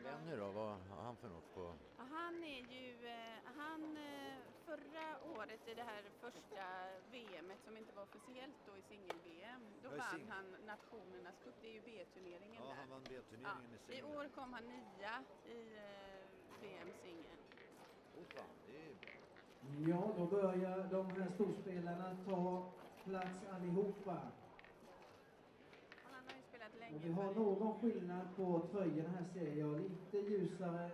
Benny då, vad har han för något på? Han är ju, förra året i det här första VMet som inte var officiellt då i singel-VM, då vann han nationernas cup, det är ju B-turneringen där. Ja, han vann B-turneringen i singel. I år kom han 9 i VM-singeln. Fan, det är... Ja, då börjar de här storspelarna ta plats allihopa. Han har ju spelat länge. Och vi har någon skillnad på tröjorna här ser jag. Lite ljusare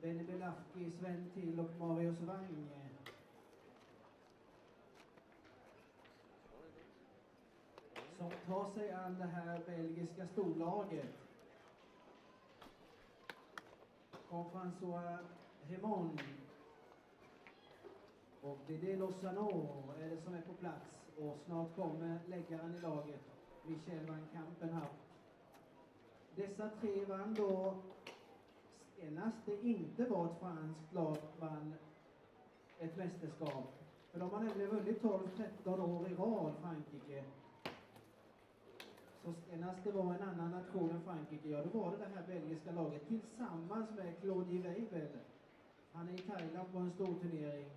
Benny Belafki, Sven Till och Marius Wang. Som tar sig an det här belgiska storlaget. François Raymond och Didier Lozano är det som är på plats. Och snart kommer läggaren i laget, Michel van Kampenhout. Dessa tre vann då senast det inte var ett franskt lag vann ett mästerskap. För de har nämligen vunnit 12-13 år i rad, Frankrike. Så senast det var en annan nation än Frankrike, ja då var det här belgiska laget tillsammans med Claudie Weibel. Han är i Thailand på en stor turnering.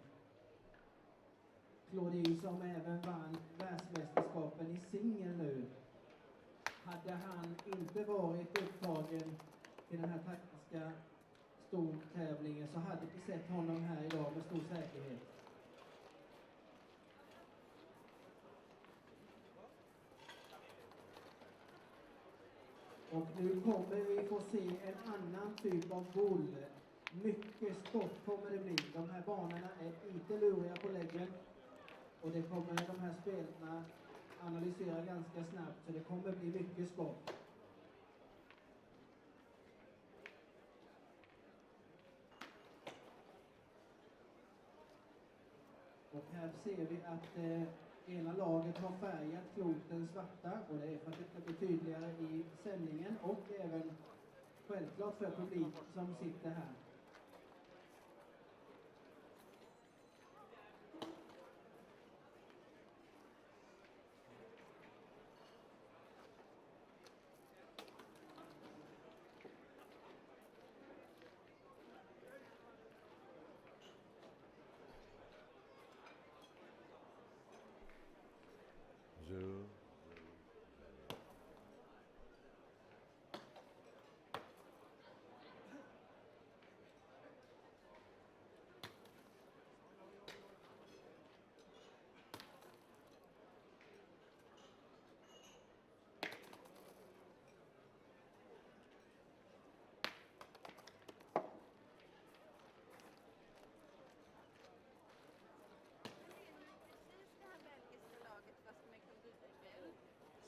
Claudie som även vann världsmästerskapen i singel nu. Hade han inte varit upptagen till den här taktiska stortävlingen så hade vi sett honom här idag med stor säkerhet. Och nu kommer vi få se en annan typ av boll. Mycket skott kommer det bli. De här banorna är lite luriga på läggen. Och det kommer de här spelarna analysera ganska snabbt. Så det kommer bli mycket skott. Och här ser vi att ena laget har färgat kloten svarta och det är för att det ska bli tydligare i sändningen och även självklart för publik som sitter här.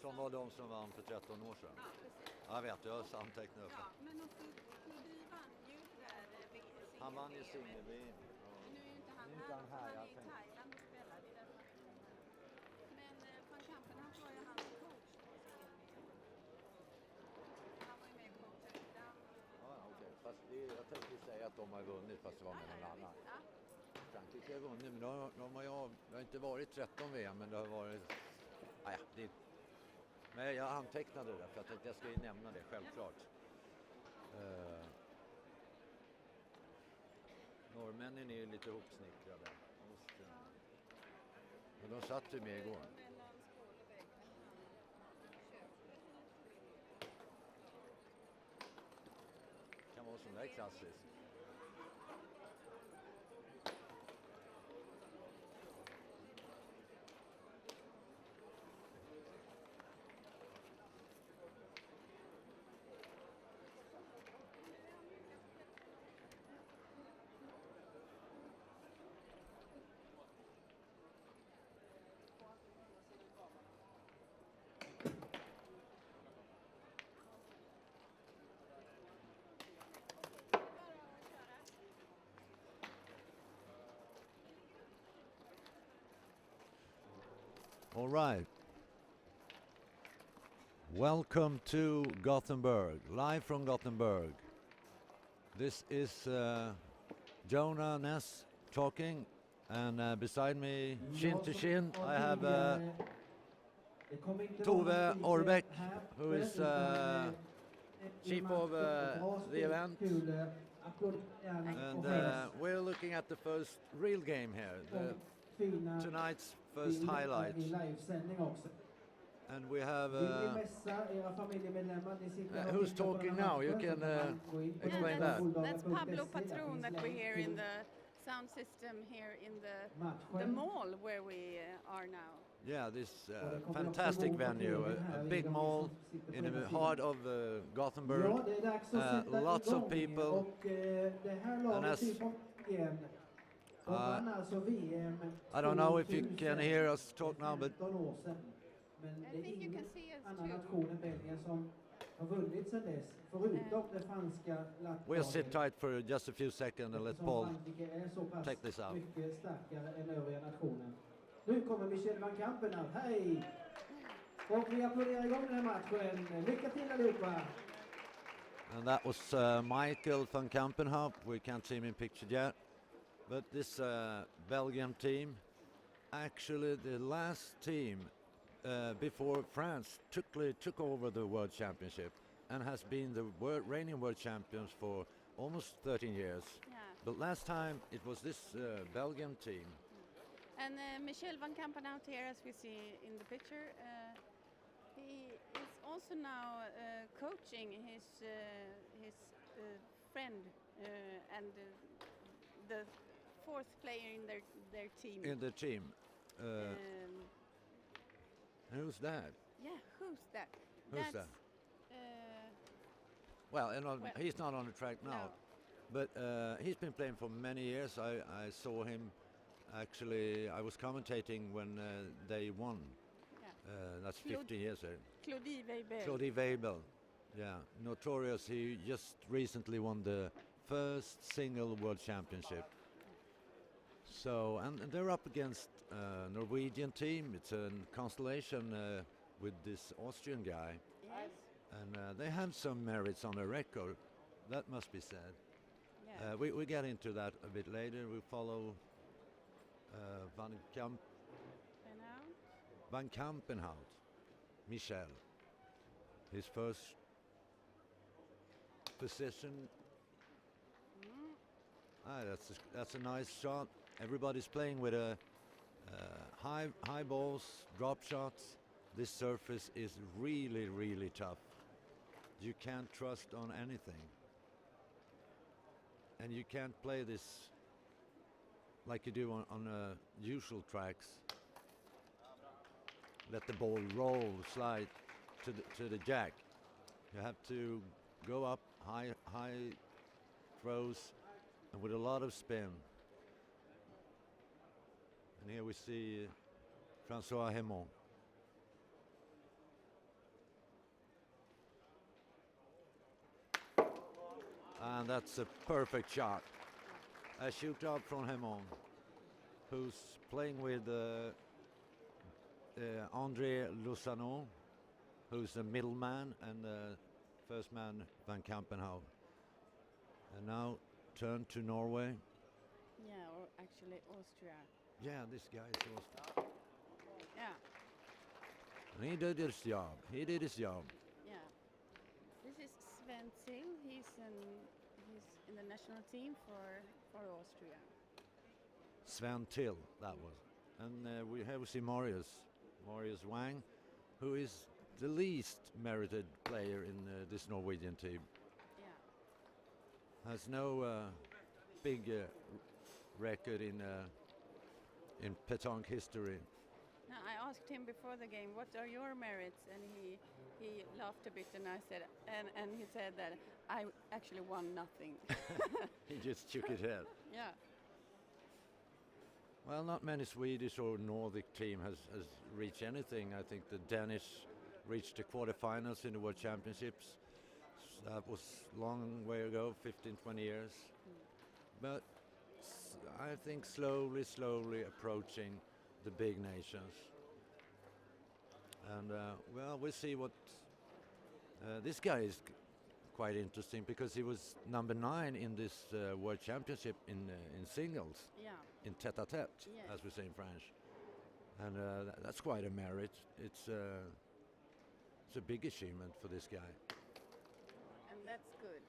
Som var de som vann för 13 år sedan. Ja, precis. Jag vet, jag har antecknat upp. Ja, men också Claudie vann ju där singel-VM. Han vann ju singel-VM. Men nu är ju inte han här, han är i Thailand och spelar. Det är därför. Men van Kampenhout var ju hans coach på singel-VM. Han var ju med och coachade fram. Ja, okej. Fast jag tänkte säga att de har vunnit fast det var med någon annan. Frankrike har vunnit, men de har inte varit 13 VM, men det har varit... Men jag antecknade det för att jag ska ju nämna det, självklart. Norrmännen är ju lite hopsnickrade. Men de satt ju med igår. Kan vara sån där klassiskt. All right. Welcome to Gothenburg, live from Gothenburg. This is Jonah Ness talking, and beside me, chin to chin, I have Tove Orbeck, who is chief of the event. And we're looking at the first real game here, tonight's first highlight. And we have who's talking now? You can explain that. That's Pablo Patron that we hear in the sound system here in the mall where we are now. Yeah, this fantastic venue, a big mall in the heart of Gothenburg. Lots of people. And as I don't know if you can hear us talk now, but I think you can see us annan too. nation än Belgien som har vunnit sedan dess, förutom det franska we'll sit lattlaget. tight for just a few seconds and let Eftersom Paul Frankrike är så pass take this out. mycket starkare än övriga nationen. Nu kommer Michel van Kampenhout, hej! Och vi applåderar igång den här matchen. Lycka till allihopa! And that was Michael van Kampenhout. We can't see him in picture yet. But this Belgian team, actually the last team before France took over the World Championship and has been the reigning world champions for almost 13 years. Yeah. But last time it was this Belgian team. And Michel van Kampenhout here, as we see in the picture, he is also now coaching his friend and the fourth player in their team. In the team. Who's that? Yeah, who's that? Who's That's, that? Uh, Well, he's not on the track now. no. But he's been playing for many years. I saw him, actually, I was commentating when they won. Yeah. That's 50 years ago. Claudie Weibel. Claudie Weibel, yeah, notorious. He just recently won the first single world championship. So, and they're up against a Norwegian team. It's a constellation with this Austrian guy. Yes. And they have some merits on their record, that must be said. Yeah. We get into that a bit later. We follow Van Kampenhout, Michel. His first position. That's a nice shot. Everybody's playing with a high balls, drop shots. This surface is really tough. You can't trust on anything. And you can't play this like you do on usual tracks. Let the ball roll, slide to the jack. You have to go up high throws and with a lot of spin. And here we see Francois Hemon. And that's a perfect shot. A shootout from Hemon, who's playing with André Lusano, who's the middleman, and first man Van Kampenhout. And now turn to Norway. Yeah, or actually Austria. Yeah, this guy is Austrian. Yeah. And he did his job. Yeah. This is Sven Till. He's in the national team for Austria. Sven Till, that was. And we see Marius Wang, who is the least merited player in this Norwegian team. Yeah. Has no big record in Petanque history. Now, I asked him before the game, what are your merits? And he laughed a bit, and I said, and he said that I actually won nothing. He just shook his head. Yeah. Well, not many Swedish or Nordic team has reached anything. I think the Danish reached the quarterfinals in the World Championships. That was long way ago, 15, 20 years. But I think slowly approaching the big nations. And well, we'll see what this guy is quite interesting, because he was number 9 in this World Championship in singles, Yeah. in tête-à-tête, Yes. as we say in French. And that's quite a merit. It's a big achievement for this guy. That's good.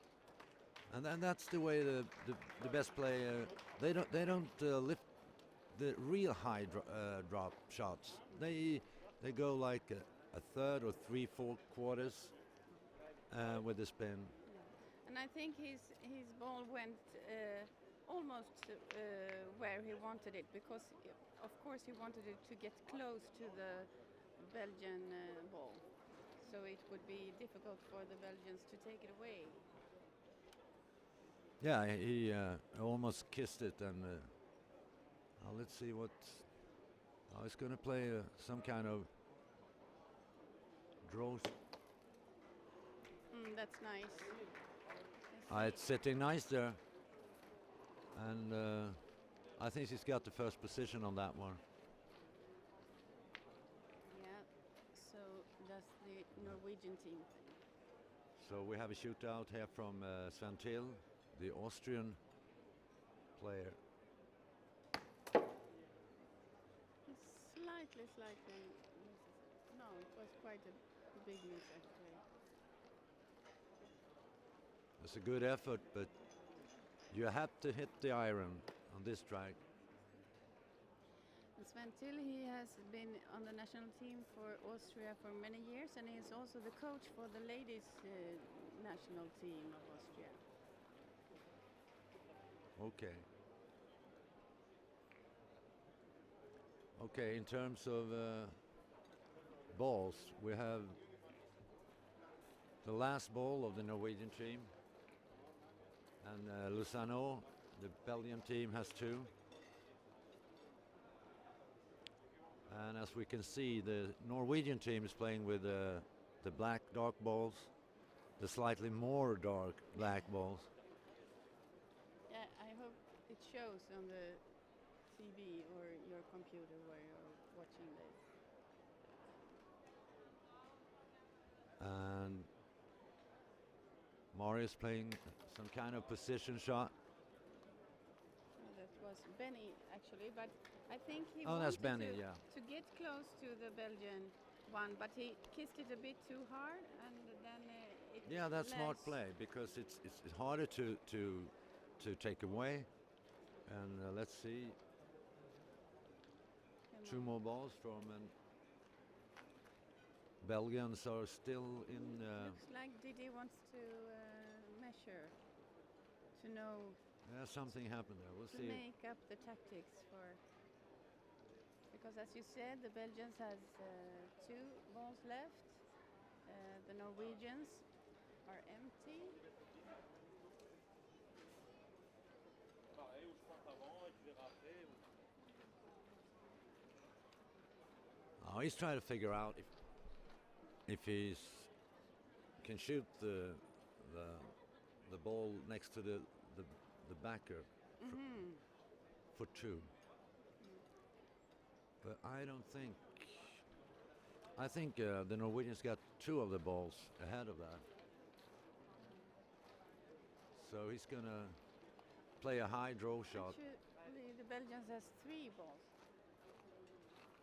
And then that's the way the best player. They don't lift the real high drop shots. They go like a third or 3/4 with the spin. And I think his ball went almost where he wanted it, because of course he wanted it to get close to the Belgian ball, so it would be difficult for the Belgians to take it away. Yeah, he almost kissed it, and let's see what. He's going to play some kind of draw. That's nice. It's sitting nice there, and I think he's got the first position on that one. Yeah, so that's the Norwegian team. So we have a shootout here from Sven Till, the Austrian player. Slightly. No, it was quite a big miss actually. It's a good effort, but you have to hit the iron on this track. And Sven Till, he has been on the national team for Austria for many years, and he is also the coach for the ladies national team of Austria. Okay. Okay, in terms of balls, we have the last ball of the Norwegian team, and Luzano, the Belgian team, has 2. And as we can see, the Norwegian team is playing with the black dark balls, the slightly more dark black balls. Yeah, I hope it shows on the TV or your computer where you're watching this. And Marius playing some kind of position shot. That was Benny actually, but I think he That's wanted Benny, to, yeah. to get close to the Belgian one, but he kissed it a bit too hard, and then it. Yeah, that's smart less. play, because it's harder to take away. And let's see, Come 2 on. more balls from, and Belgians are still in. Looks like Didi wants to measure, to know, Yeah, something happened there. We'll to see. make up the tactics for. Because as you said, the Belgians has 2 balls left. The Norwegians are empty. Oh, he's trying to figure out if he can shoot the ball next to the backer for 2. But I don't think. I think the Norwegians got 2 of the balls ahead of that. So he's gonna play a high draw shot. Actually, the Belgians has 3 balls.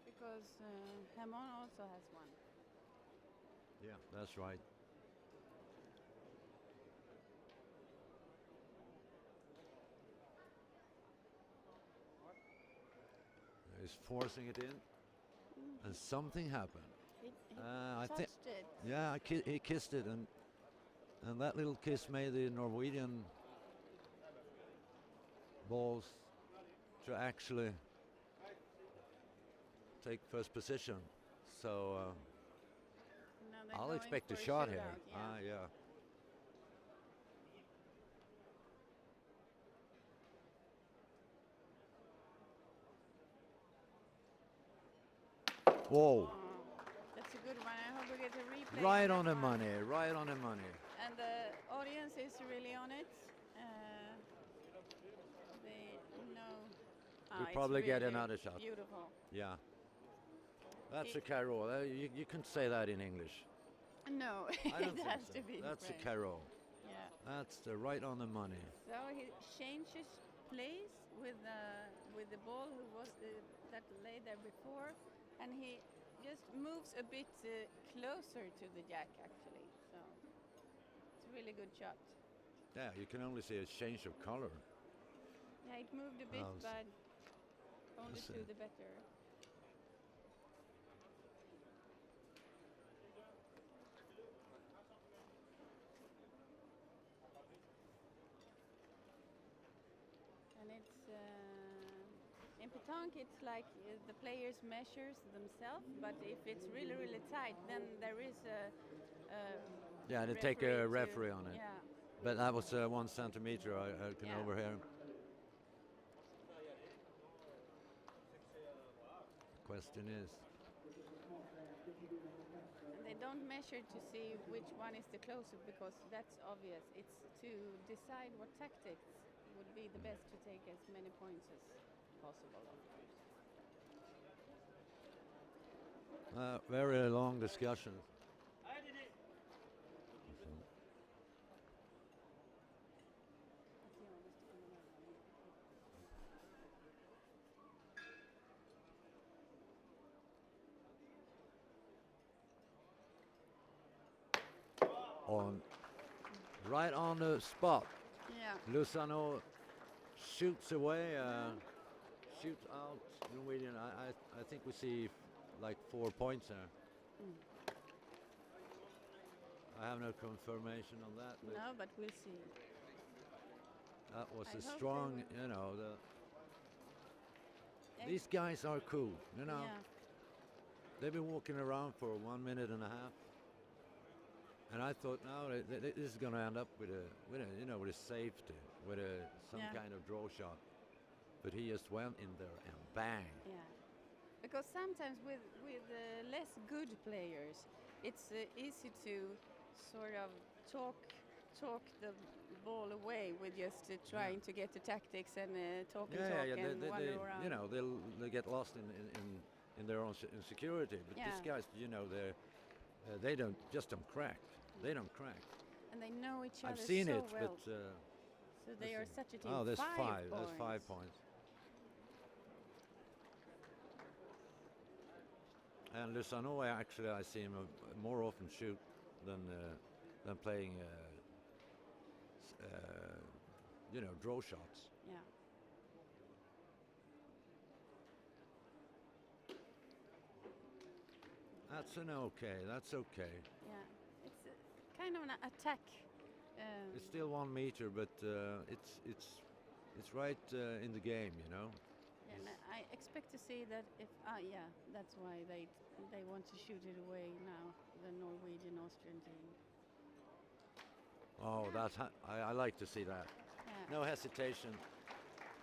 Because Hamon also has 1. Yeah, that's right. He's forcing it in, and something happened. He I think. touched it. Yeah, he kissed it, and that little kiss made the Norwegian balls to actually take first position. So Now they're I'll going expect for a shot here. shootout, yeah. Yeah. Whoa. Oh, that's a good one. I hope we get a replay. Right on that the one. money, right on the money. And the audience is really on it. They know. We'll it's probably get really another shot. Beautiful. Yeah. That's It- a carol. You can say that in English. No, I don't it think has so. to be. That's a French. carol. Yeah. That's the right on the money. So he changes place with the ball who was that lay there before, and he just moves a bit closer to the jack actually. So it's really really good shot. Yeah, you can only see a change of color. Yeah, it moved a bit, Oh, but only that's to it. the better. And it's in Petanque, it's like the players measures themselves, but if it's really, really tight, then there is a Yeah, they take referee a to- referee on it. Yeah, But that was 1 centimeter. I can Yeah. overhear. Question is, and they don't measure to see which one is the closer because that's obvious. It's to decide what tactics would be the best to take as many points as possible, of course. very long discussion. On right on the spot, Yeah. Luzano shoots away, shoots out Norwegian. I think we see like 4 points there. I have no confirmation on that, but No, but we'll see. that was I a hope they strong, will. you know. Yeah, These guys are cool, you know. Yeah. They've been walking around for 1 minute and a half, and I thought, no, this is going to end up with a safety, with some Yeah. kind of draw shot. But he just went in there and bang. Yeah, because sometimes with less good players, it's easy to sort of talk the ball away with just trying to get the tactics and talk and wander around. You know, they'll get lost in their own insecurity. But these Yeah. guys, you know, they don't crack. They don't crack. And they know each other I've seen so it, well. but So they are such a team. oh, there's 5 points. There's 5 points. And Luzano, actually, I see him more often shoot than playing, draw shots. Yeah. That's okay. That's okay. Yeah, it's kind of an attack. It's still 1 meter, but it's right in the game, you know. And I expect to see that if that's why they want to shoot it away now, the Norwegian Austrian team. Oh, I like to see that. Yeah. No hesitation,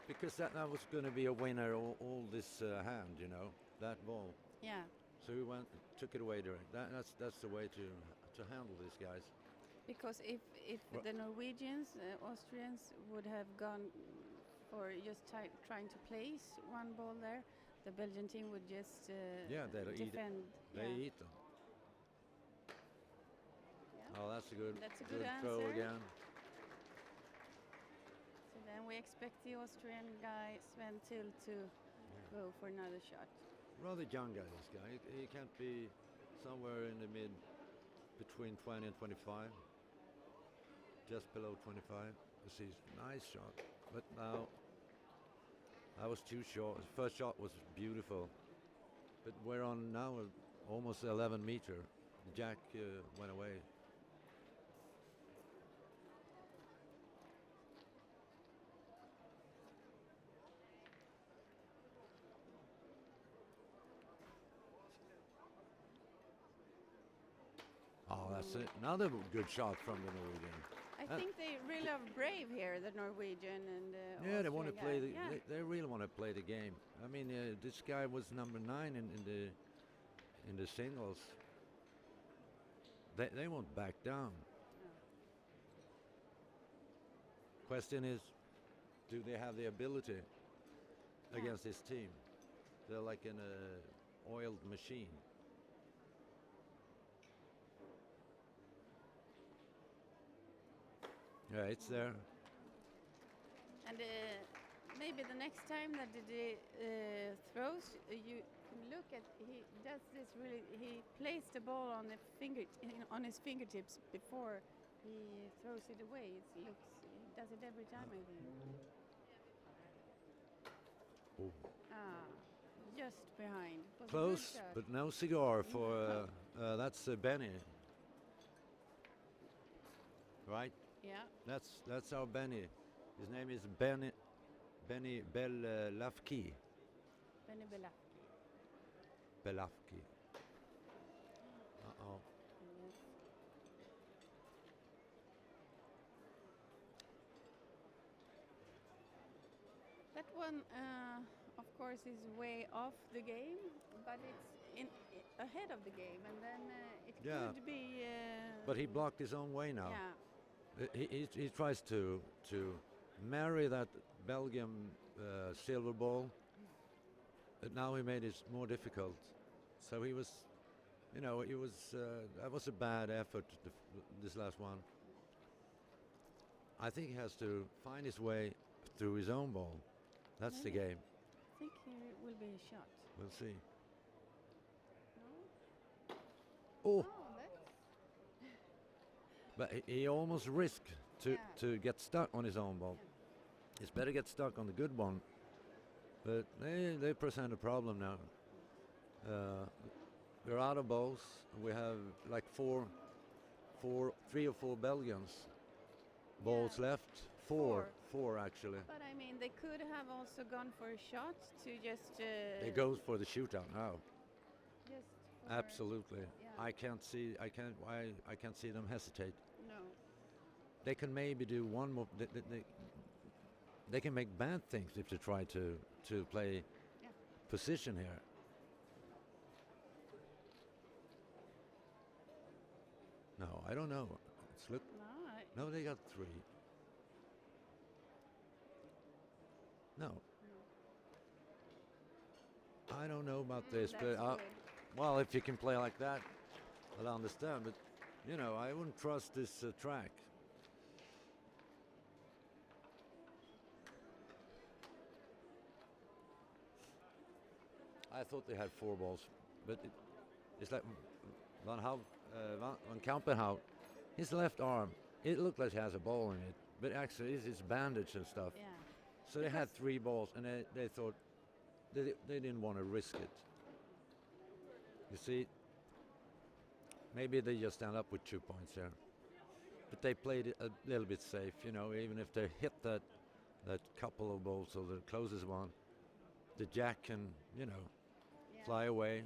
because that was going to be a winner all this hand, you know, that ball. Yeah. So he took it away direct. That's the way to handle these guys. Because if the Norwegians, Austrians would have gone for just trying to place one ball there, the Belgian team would just they'll eat it. defend. They Yeah. eat them. Yeah. Oh, that's a good That's a throw answer. again. So then we expect the Austrian guy Sven Till to go for another shot. Rather young guy, this guy. He can't be somewhere in the between 20 and 25. Just below 25. This is a nice shot. But now, that was too short. The first shot was beautiful. But we're on now almost 11 meter. Jack went away. Oh, that's it. Another good shot from the Norwegian. I think they really are brave here, the Norwegian and Yeah, they want to Austrian play. guy. They really want to play the game. I mean, this guy was number 9 in the singles. They won't back down. Question is, do they have the ability against this team? They're like an oiled machine. Yeah, it's there. And maybe the next time that the throws, you can look at he does this really. He plays the ball on the on his fingertips before he throws it away. It looks, he does it every time, I think. Oh. Ah, just behind. Was a good Close, shot. but no cigar for that's Benny. Right? Yeah. That's our Benny. His name is Benny BEL-NOR. Benny Bella. Belafki. Uh-oh. Yes. That one, of course, is way off the game, but it's ahead of the game, and then it Yeah. could be. But he blocked his own way now. Yeah. He tries to marry that Belgium silver ball, but now he made it more difficult. So he was, that was a bad effort, this last one. I think he has to find his way through his own ball. That's the Maybe. game. I think here will be a shot. We'll see. No? Oh, Oh, that's. but he almost risked Yeah. to get stuck on his own ball. It's better get stuck on the good one. But they present a problem now. We're out of balls. We have like three or four Belgians balls Yeah. left. Four actually. But I mean, they could have also gone for a shot to just. They go for the shootout now. Just for, Absolutely. Yeah. I can't see them hesitate. No. They can maybe do one more. They can make bad things if they try to play Yeah. position here. No, I don't know. It's look. No. No, they got three. No. I don't know about this, That's but good. well, if you can play like that, I'll understand. But I wouldn't trust this track. I thought they had four balls, but it's like Van Kampenhout, his left arm, it looked like he has a ball in it, but actually it's bandaged and stuff. Yeah. So they had Because- three balls, and they thought they didn't want to risk it. You see, maybe they just stand up with 2 points there. But they played it a little bit safe, even if they hit that couple of balls or the closest one, the jack can, Yeah. fly away,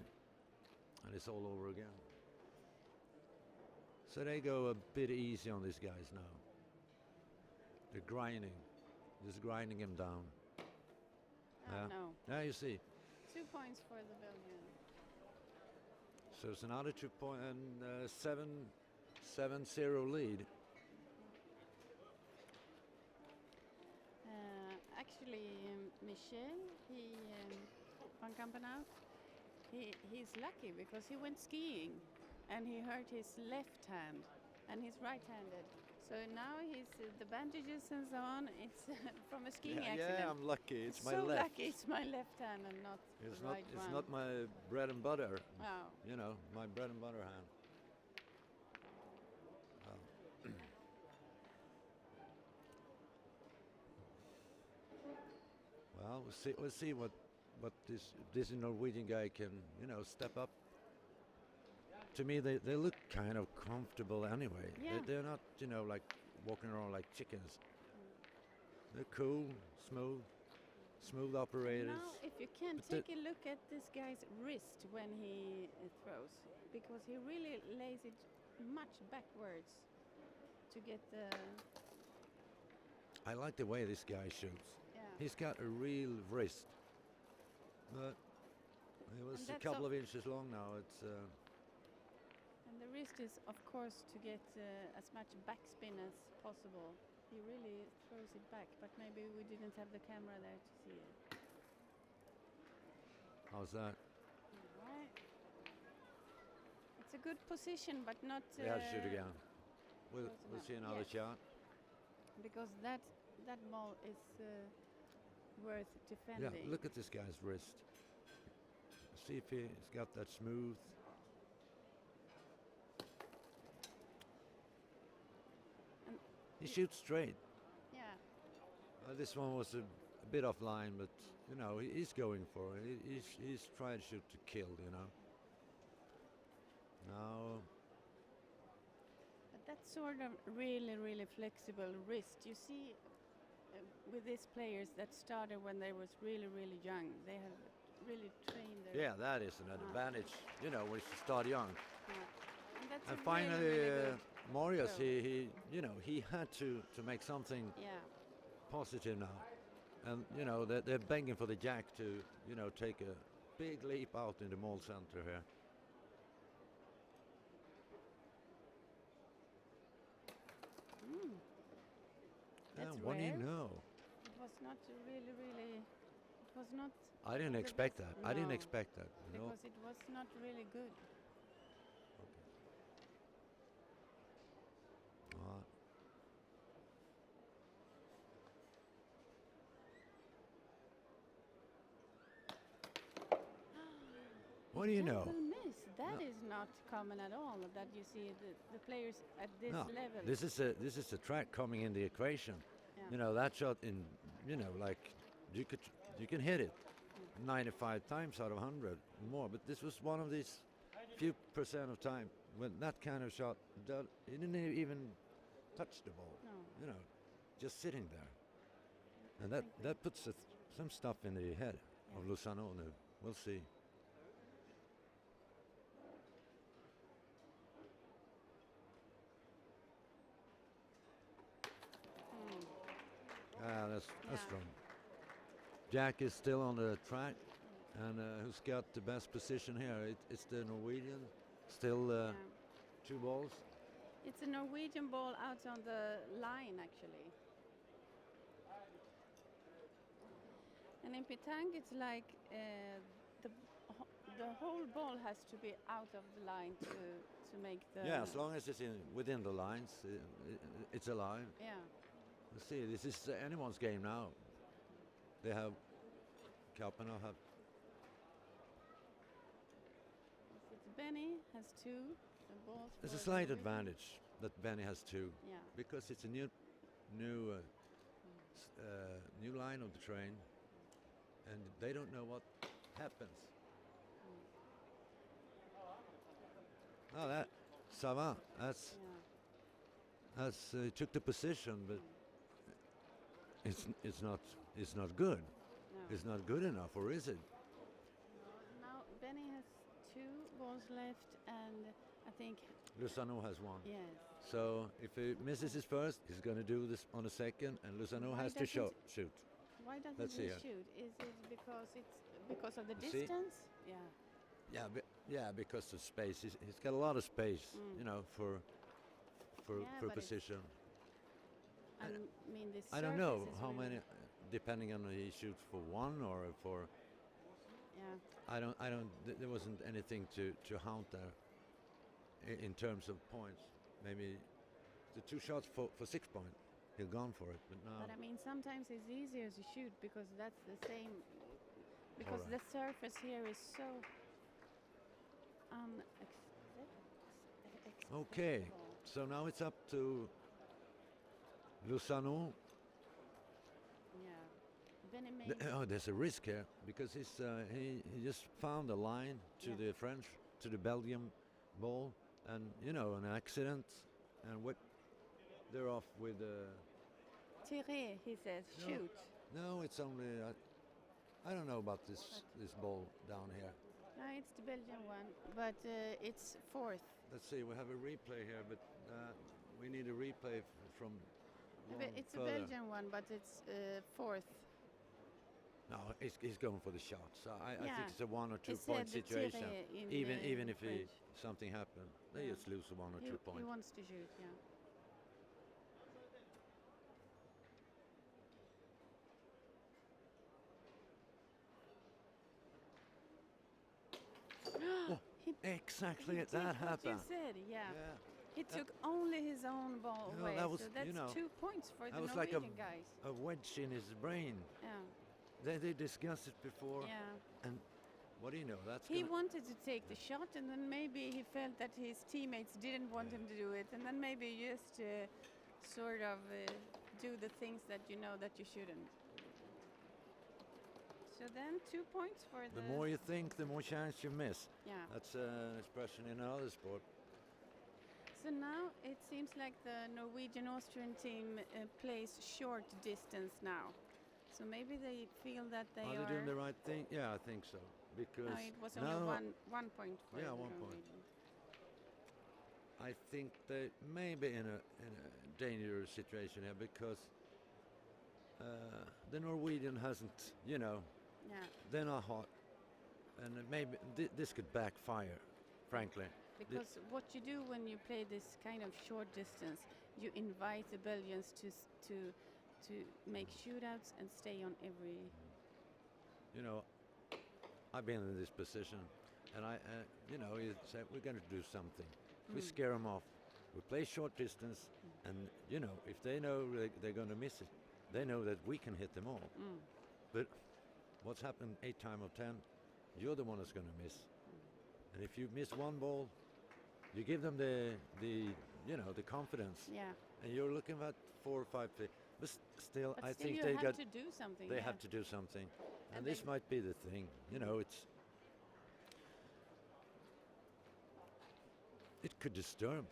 and it's all over again. So they go a bit easy on these guys now. They're just grinding him down. Oh, Yeah. no. Yeah, you see. 2 points for the Belgian. So it's another 2 point and 7-0 lead. Actually, Michel, Van Kampenhout, he's lucky because he went skiing and he hurt his left hand and he's right-handed. So now he's the bandages and so on. It's from a skiing accident. Yeah, I'm lucky. It's my so left. lucky it's my left hand and not It's the not. right It's one. not my bread and butter. Oh. My bread and butter hand. Well, we'll see what this Norwegian guy can step up. To me, they look kind of comfortable anyway. Yeah. They're not like walking around like chickens. They're cool, smooth operators. Now, if you can But the- take a look at this guy's wrist when he throws, because he really lays it much backwards to get the. I like the way this guy shoots. Yeah. He's got a real wrist, but it was And a that's couple all- of inches long now. It's And the wrist is, of course, to get as much backspin as possible. He really throws it back, but maybe we didn't have the camera there to see it. how's that? Right. It's a good position, but not. Yeah, shoot again. We'll close enough. see another Yes. shot. Because that ball is worth defending. Yeah, look at this guy's wrist. See if he's got that smooth. He shoots straight. Yeah. This one was a bit offline, but you know he's going for it. He's trying to shoot to kill. You know. Now But that's sort of really flexible wrist. You see, with these players that started when they was really young, they have really trained their. yeah, that is an advantage. You know, when you start young. Yeah. And that's And a finally, really good Marius, show. he you know he had to make something Yeah. positive now, and you know they're begging for the jack to you know take a big leap out in the mall center here. Mm. That's And what do you rare. know? It was not really. It was not I didn't the expect best. that. I didn't No, expect that. You know. because it was not really good. Uh, what do you know? Gentle miss. That No. is not common at all. That you see the players at this No, level. this is a track coming in the equation. Yeah. You know that shot in you know like you can hit it 95 times out of 100 more, but this was one of these few percent of time when that kind of shot it didn't even touch the ball. No. You know, just sitting there, and Thank you. that puts some stuff in the head of Yeah. Lozano. Now we'll see. Mm. That's Yeah. strong. Jack is still on the track, and who's got the best position here? It's the Norwegian. Still Yeah. 2 balls. It's a Norwegian ball out on the line actually. And in Petanque it's like the the whole ball has to be out of the line to make the. Yeah, as long as it's within the lines, it's alive. Yeah. Let's see. This is anyone's game now. They have Kalpana have. It's Benny has two. The balls. There's a for slight Norwegian. advantage that Benny has 2 Yeah. because it's a new line of the train, and they don't know what happens. Oh, that Savant. That's Yeah. he took the position, but it's not good. No. It's not good enough, or is it? Now Benny has 2 balls left, and I think Lozano has 1. yes. So if he misses his first, he's going to do this on the second, and Lozano Why has to doesn't- shoot. Why doesn't Let's he see here. shoot? Is it because of the You see? distance? Yeah. Yeah, because of space. He's got a lot of space, Mm. you know, for Yeah, but it's- position. I mean, this. I don't know surface is how really- many, depending on he shoots for 1 or for. Yeah. I don't. There wasn't anything to count there. In terms of points, maybe the 2 shots for 6 point, he'll gone for it. But now, But I mean, sometimes it's easier to shoot because that's the same. Because Alright. the surface here is so okay. So now it's up to Lozano. Yeah. Benny made. Oh, there's a risk here because he just found a line to Yeah. the French, to the Belgium ball, and you know an accident, and what they're off with. Tiré, he says, No. shoot. No, it's only. I don't know about this ball down here. No, it's the Belgian one, but it's 4th. Let's see. We have a replay here, but we need a replay from. one It's a further. Belgian one, but it's 4th. No, he's going for the shot. So I Yeah. think it's a 1 or 2 It point said the situation. tiré in Even if French. something happened, they Yeah. just lose a 1 or 2 He point. wants to shoot, yeah. He Exactly, He that did what happened. you said, yeah. Yeah. He took only his own ball No, away, that was, so that's you know, 2 points for the that was like Norwegian guys. a wedge in his brain. Yeah, They discussed it before, yeah. and what do you know? That's He gonna, wanted to take the shot, and then maybe he felt that his teammates didn't want him to do it, and then maybe just sort of do the things that you know that you shouldn't. So then 2 points for The more you think, the more chance you miss. yeah. That's an expression in another sport. So now it seems like the Norwegian-Austrian team plays short distance now. So maybe they feel that they Are they doing the right thing? Yeah, I think so. Because No, it was only now one point for Yeah, the 1 point. Norwegian. I think they may be in a dangerous situation here because the Norwegian hasn't, Yeah. they're not hot, and maybe this could backfire, frankly. Because what you do when you play this kind of short distance, you invite the Belgians to make shootouts and stay on every. You know, I've been in this position, and you say we're going to do something. We scare them off. We play short distance, and if they know they're going to miss it, they know that we can hit them all. But what's happened 8 times of 10, you're the one that's going to miss. And if you miss one ball, you give them the confidence. Yeah. And you're looking at 4 or 5 feet. But still, But I still think you they have got. to do something. They yeah. have to do something, and And this they- might be the thing. It could disturb.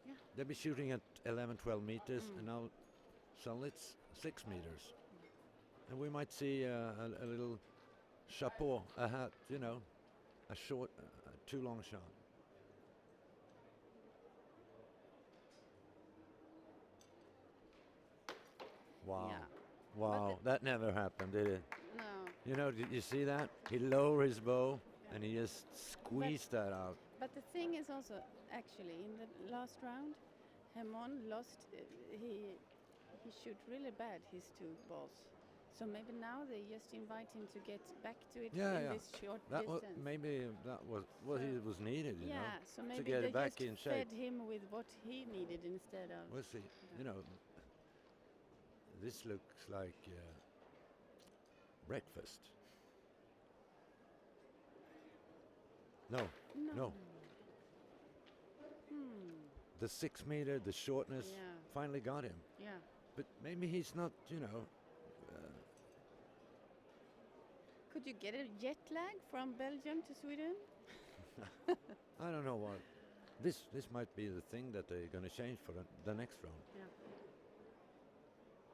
Yeah. They'll be shooting at 11, 12 meters, and now suddenly it's 6 meters, and we might see a little chapeau, a hat, a short, too long shot. Wow. Yeah. Wow, that never happened, did it? No. Did you see that? He lowered his bow and he just squeezed that out. But the thing is also, actually, in the last round, Hemon lost. He shoot really bad his 2 balls. So maybe now they just invite him to get back to it in this short distance. Maybe that was what he was needed, Yeah, so to maybe get they it back just in shape. fed him with what he needed instead of. We'll see. This looks like breakfast. No. The 6 meter, the shortness, Yeah. finally got him. Yeah. But maybe he's not, Could you get a jet lag from Belgium to Sweden? I don't know what. This might be the thing that they're going to change for the next round. Yeah.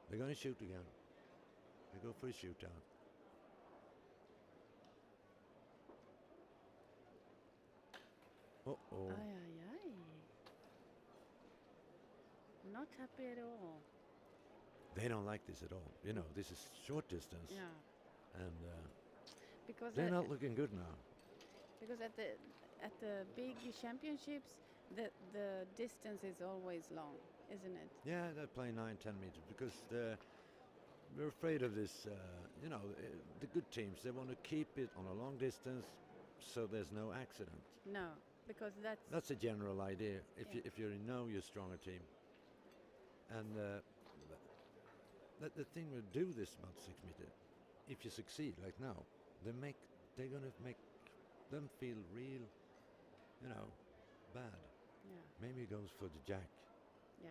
They're going to shoot again. They go for a shootout. Uh-oh. Ay, ay, ay. Not happy at all. They don't like this at all. This is short distance. Yeah. And Because they're not looking good now. Because at the big championships, the distance is always long, isn't it? Yeah, they're playing 9, 10 meters because we're afraid of this. The good teams, they want to keep it on a long distance so there's no accident. No, because That's a general idea. If you know you're a stronger team. And the thing will do this about 6 meter. If you succeed, like now, they're going to make them feel real, bad. Yeah. Maybe he goes for the jack. Yeah.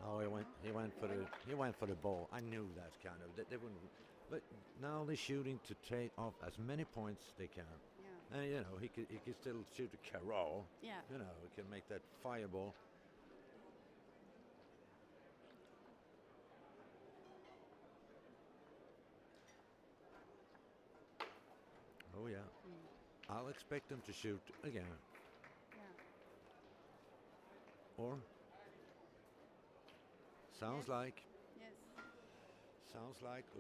Oh, he went for the ball. I knew that kind of. They wouldn't. But now they're shooting to take off as many points they can. Yeah. And he could still shoot a carol. Yeah. He can make that fireball. Oh yeah. I'll expect them to shoot again. Yeah. Or sounds Yes. like, Yes.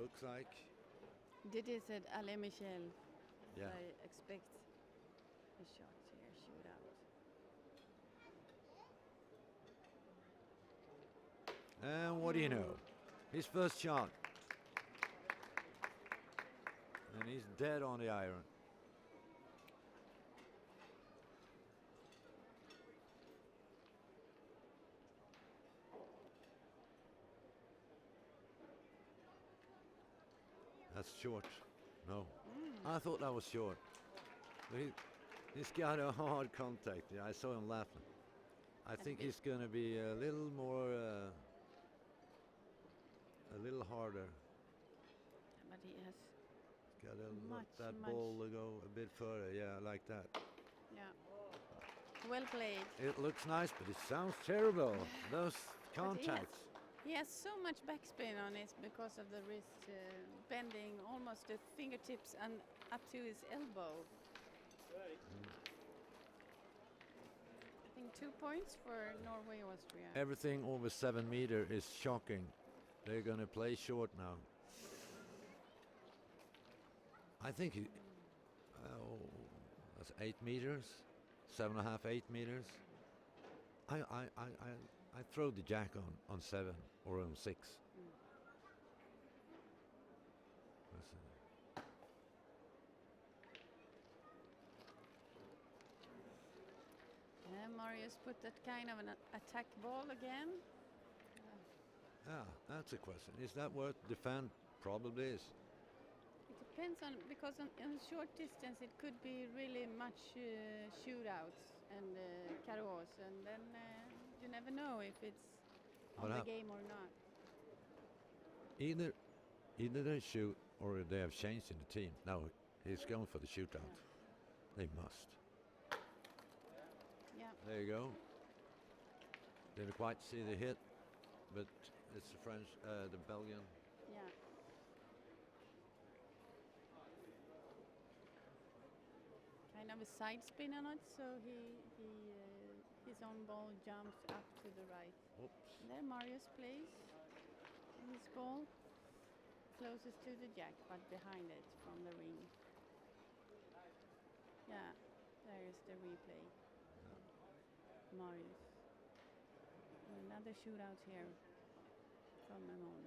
looks like. Didi said Alain Michel. Yeah. I expect a shot here, shootout. And what do you know? His first shot. And he's dead on the iron. That's short. No. I thought that was short. But he's got a hard contact. Yeah, I saw him laughing. I think bit. he's going to be a little more, a little harder. But he has, Got to let Much, that much- ball go a bit further. Yeah, like that. yeah. Well played. It looks nice, but it sounds terrible. Those contacts. He has so much backspin on it because of the wrist bending almost the fingertips and up to his elbow. I think 2 points for Norway, Austria. Everything over 7 meter is shocking. They're going to play short now. I think he, that's 8 meters, 7.5, 8 meters. I throw the jack on 7 or on 6. That's, Marius put that kind of an attack ball again. yeah, that's a question. Is that worth defend? Probably is. It depends on, because on short distance it could be really much shootouts and carreaux, and then you never know if it's on What the game or not. Either they shoot or they have changed in the team. Now he's going for the shootout. They must. Yeah. There you go. Didn't quite see the hit, but it's the French, the Belgian. Yeah. Kind of a side spin on it, so his own ball jumps up to the right. Oops. And there Marius plays his ball closest to the jack, but behind it from the ring. Yeah, there is the replay. Marius. Another shootout here from Ramon.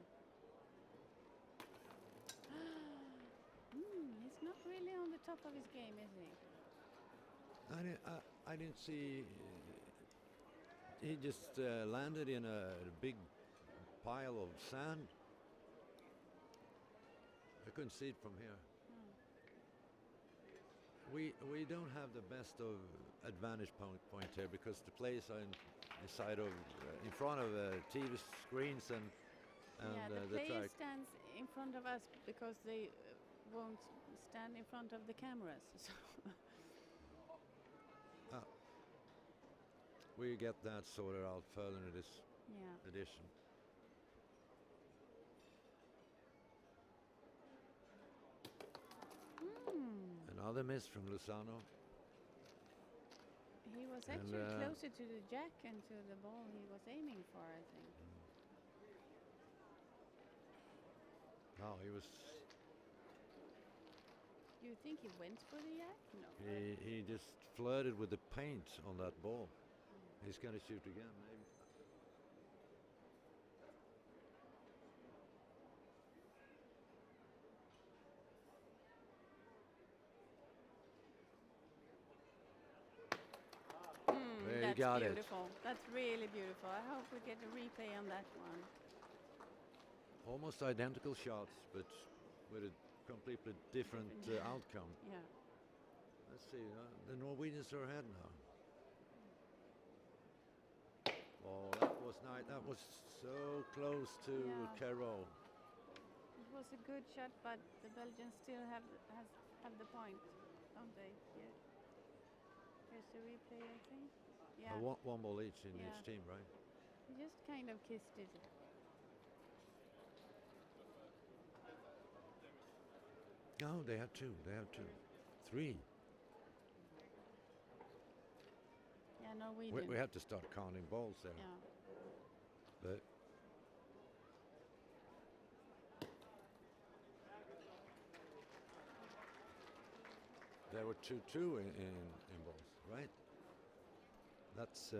He's not really on the top of his game, is he? I didn't see. He just landed in a big pile of sand. I couldn't see it from here. We don't have the best of advantage point here because the players are in front of TV screens and Yeah, the the player track. stands in front of us because they won't stand in front of the cameras. So We get that sorted out further in this yeah. edition. Another miss from Lozano. He was And, actually closer to the jack and to the ball he was aiming for, I think. No, he was. You think he went for the jack? No. He just flirted with the paint on that ball. He's going to shoot again, maybe. There you That's got beautiful. That's really beautiful. I hope we get a replay on that one. Almost identical shots, but with a completely different outcome. Yeah. Let's see, the Norwegians are ahead now. Oh, that was nice. That was so close to Yeah. Carreau. It was a good shot, but the Belgians still have the point, don't they? Yeah. Here's the replay, I think. Yeah. One ball each in Yeah. each team, right? He just kind of kissed it. No, they have two. They have two. 3. Yeah, Norwegian. We have to start counting balls there. Yeah. But there were 2-2 in balls, right? That's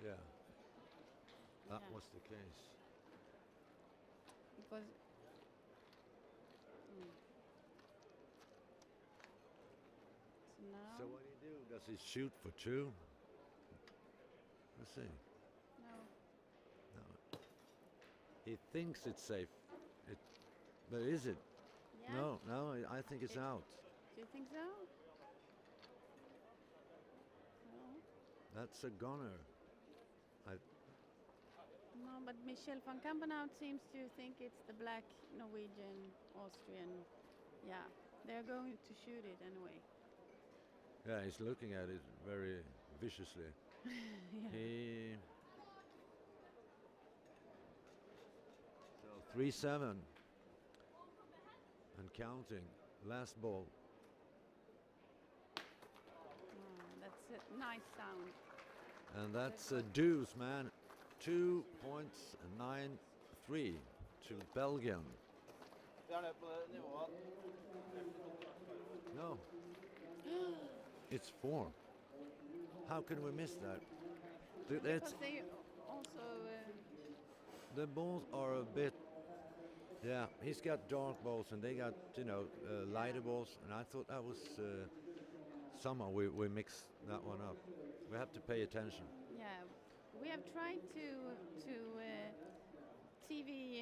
yeah. That Yeah. was the case. It was. No. So what do you do? Does he shoot for two? Let's see. No. No. He thinks it's safe. It, but is it? Yeah? No, no, I think it's It- out. Do you think so? No. That's a goner. No, but Michel van Kampenhout seems to think it's the black Norwegian, Austrian. Yeah, they're going to shoot it anyway. Yeah, he's looking at it very viciously. Yeah. He. So 3-7 and counting. Last ball. That's a nice sound. And that's a deuce, man. 2.93 to Belgium. No. It's 4. How can we miss that? Because they also. The balls are a bit. Yeah, he's got dark balls and they got, lighter balls. And I thought that was. Somehow we mixed that one up. We have to pay attention. Yeah, we have tried to TV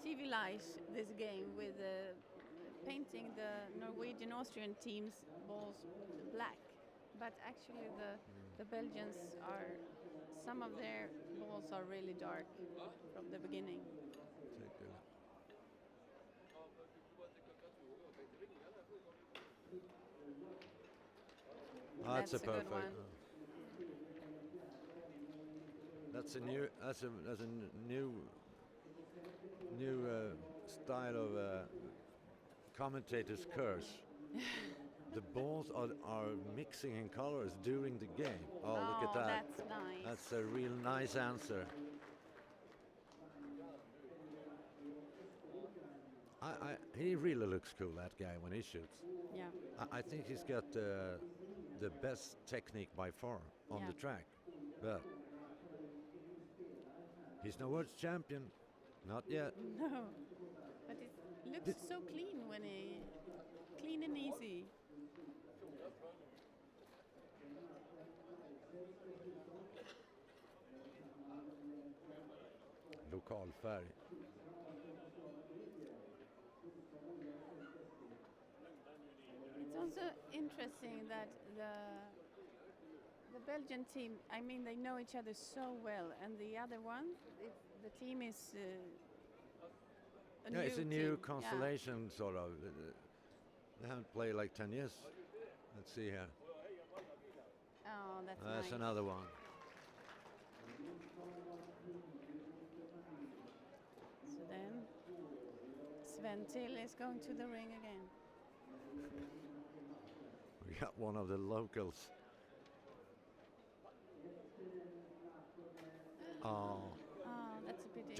TV-lize this game with painting the Norwegian Austrian team's balls black, but actually the Belgians are, some of their balls are really dark from the beginning. Take a look. That's a good perfect. one. That's a new. That's a new style of commentator's curse. The balls are mixing in colors during the game. Oh, look at that. That's nice. That's a real nice answer. He really looks cool, that guy, when he shoots. Yeah. I think he's got the best technique by far on Yeah. the track. But he's no world champion. Not yet. No, but it looks so clean when clean and easy. Lokal färg. It's also interesting that the Belgian team, I mean, they know each other so well, and the other one, the team is It's a team. new Yeah. constellation, sort of. They haven't played like 10 years. Let's see here. Oh, that's That's nice. another one. So then Sven Till is going to the ring again. We got one of the locals. Oh, Oh, that's a pity.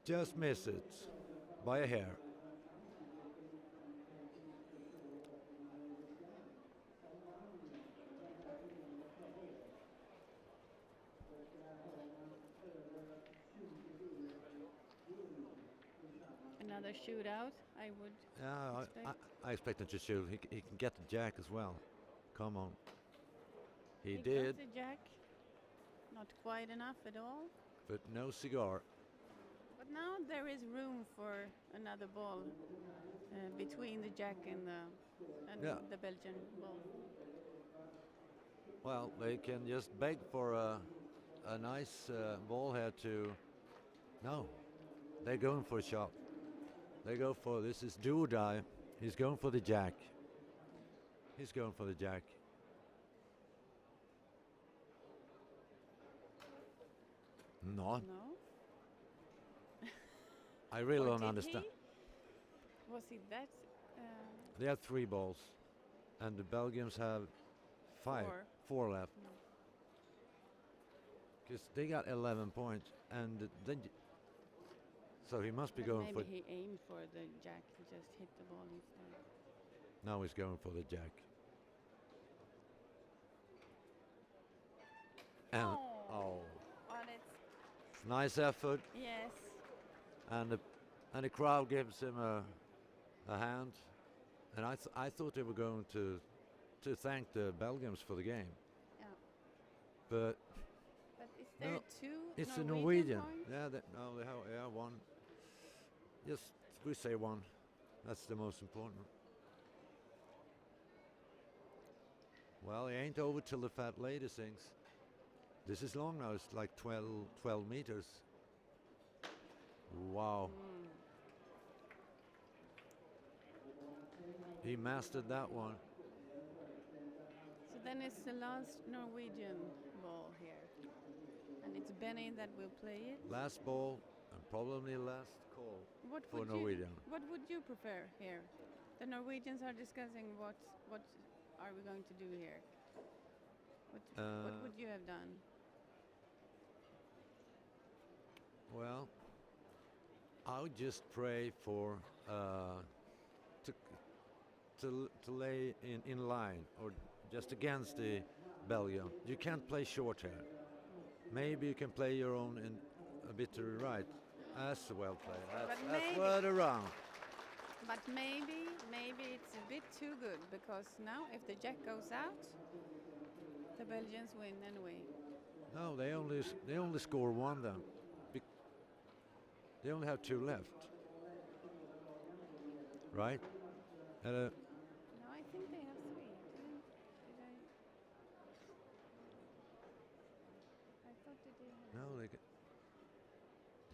just miss it by a hair. Another shootout, I would. Yeah, Expect. I expect him to shoot. He can get the jack as well. Come on. He got did, the jack. Not quite enough at all. but no cigar. But now there is room for another ball between the jack and Yeah. the Belgian ball. Well, they can just beg for a nice ball here to. No, they're going for a shot. They go for, this is do or die. He's going for the jack. He's going for the jack. No, No? I really Or don't did understand. he? Was it that? They have 3 balls, and the Belgians have 5, Four. 4 left. No. Because they got 11 points, and then so he must be But going maybe for. he aimed for the jack. He just hit the ball instead. Now he's going for the jack. And oh, But it's nice effort, yes. and the crowd gives him a hand. And I thought they were going to thank the Belgians for the game, Yeah. but But is there no, two it's the Norwegian Norwegian. points? Yeah, no, they have one. Yes, we say one. That's the most important. Well, it ain't over till the fat lady sings. This is long now. It's like 12 meters. Wow. He mastered that one. So then it's the last Norwegian ball here. And it's Benny that will play it. Last ball and probably last call What for would Norwegian. what would you prefer here? The Norwegians are discussing what are we going to do here? What would you have done? Well, I would just pray for to lay in line or just against the Belgium. You can't play short here. Maybe you can play your own in a bit to the right. That's well played. That's word around. But maybe it's a bit too good because now if the jack goes out, the Belgians win anyway. No, they only score one then. They only have two left. Right? No, I think they have three. Did I? I thought that they had. No,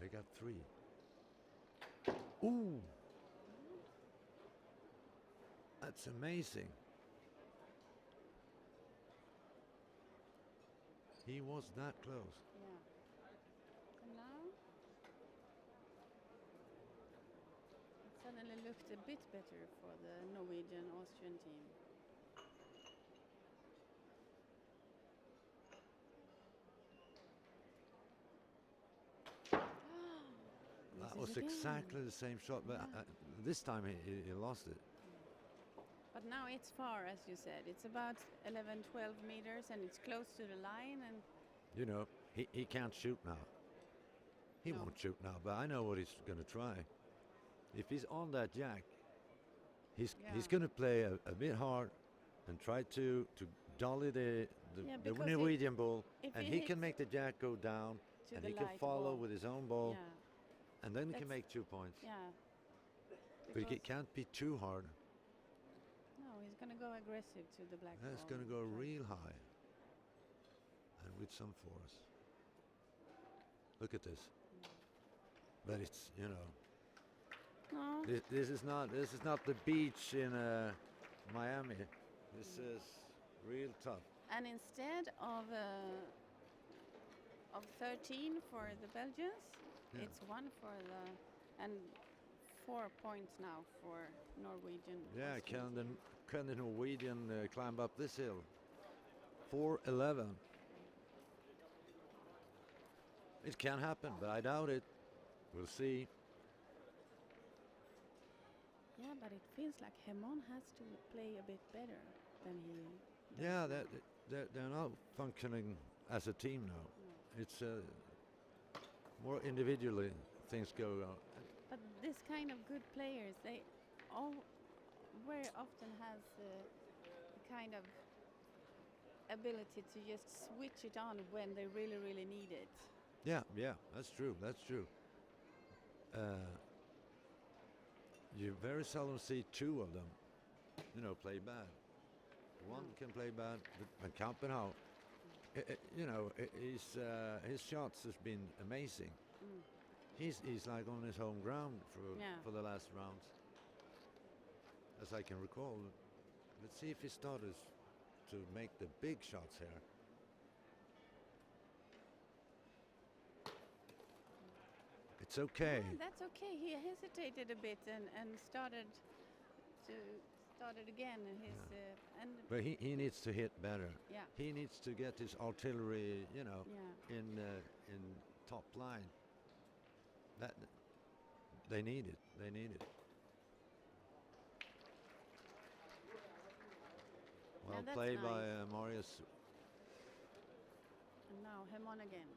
they got three. Ooh! That's amazing. He was that close. Yeah. And now it suddenly looked a bit better for the Norwegian-Austrian team. That was exactly the same shot, but this time he lost it. But now it's far, as you said. It's about 11, 12 meters, and it's close to the line. And You know, he can't shoot now. He No. won't shoot now, but I know what he's going to try. If he's on that jack, he's going to play a bit hard and try to dolly the because Norwegian ball, if and he he can hits make the jack go down, to and the he can light follow ball. with his own ball, Yeah, and then he can That's- make 2 points. yeah. But it Because- can't be too hard. No, he's going to go aggressive to the black ball. It's going to go Try- real high and with some force. Look at this. But it's, you know, No, this is not the beach in Miami. This is real tough. and instead of 13 for the Belgians, Yeah. it's 1 for and 4 points now for Norwegian. Yeah, Austrians. can the Norwegian climb up this hill? 4:11. It can happen, but I doubt it. We'll see. Yeah, but it feels like Hemon has to play a bit better than he. Yeah, they're not functioning as a team now. No. It's more individually things go on. But this kind of good players, they all very often has a kind of ability to just switch it on when they really, really need it. Yeah, that's true. You very seldom see two of them, play bad. One can play bad, but Kampenau, his shots has been amazing. Mm. He's like on his home ground Yeah. for the last rounds, as I can recall. Let's see if he started to make the big shots here. It's okay. Yeah, that's okay. He hesitated a bit and started again. But he needs to hit better. Yeah. He needs to get his artillery, Yeah. in top line. That they need it. They need it. Well that's played by nice. Marius. And now Hemon again.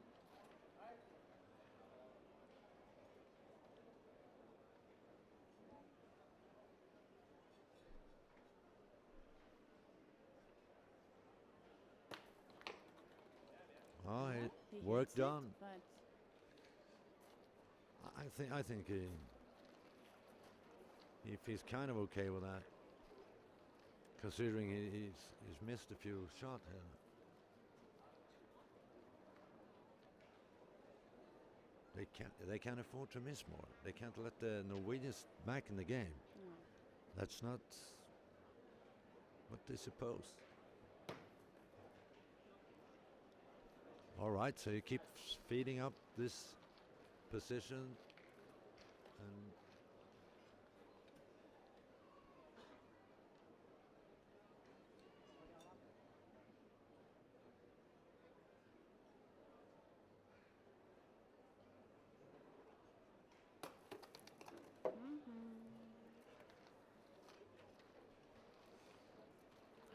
Oh, Yeah, he, he work hits done. It, but I think he feels kind of okay with that, considering he's missed a few shots here. They can't afford to miss more. They can't let the Norwegians back in the game. no. That's not what they suppose. All right, so you keep feeding up this position, and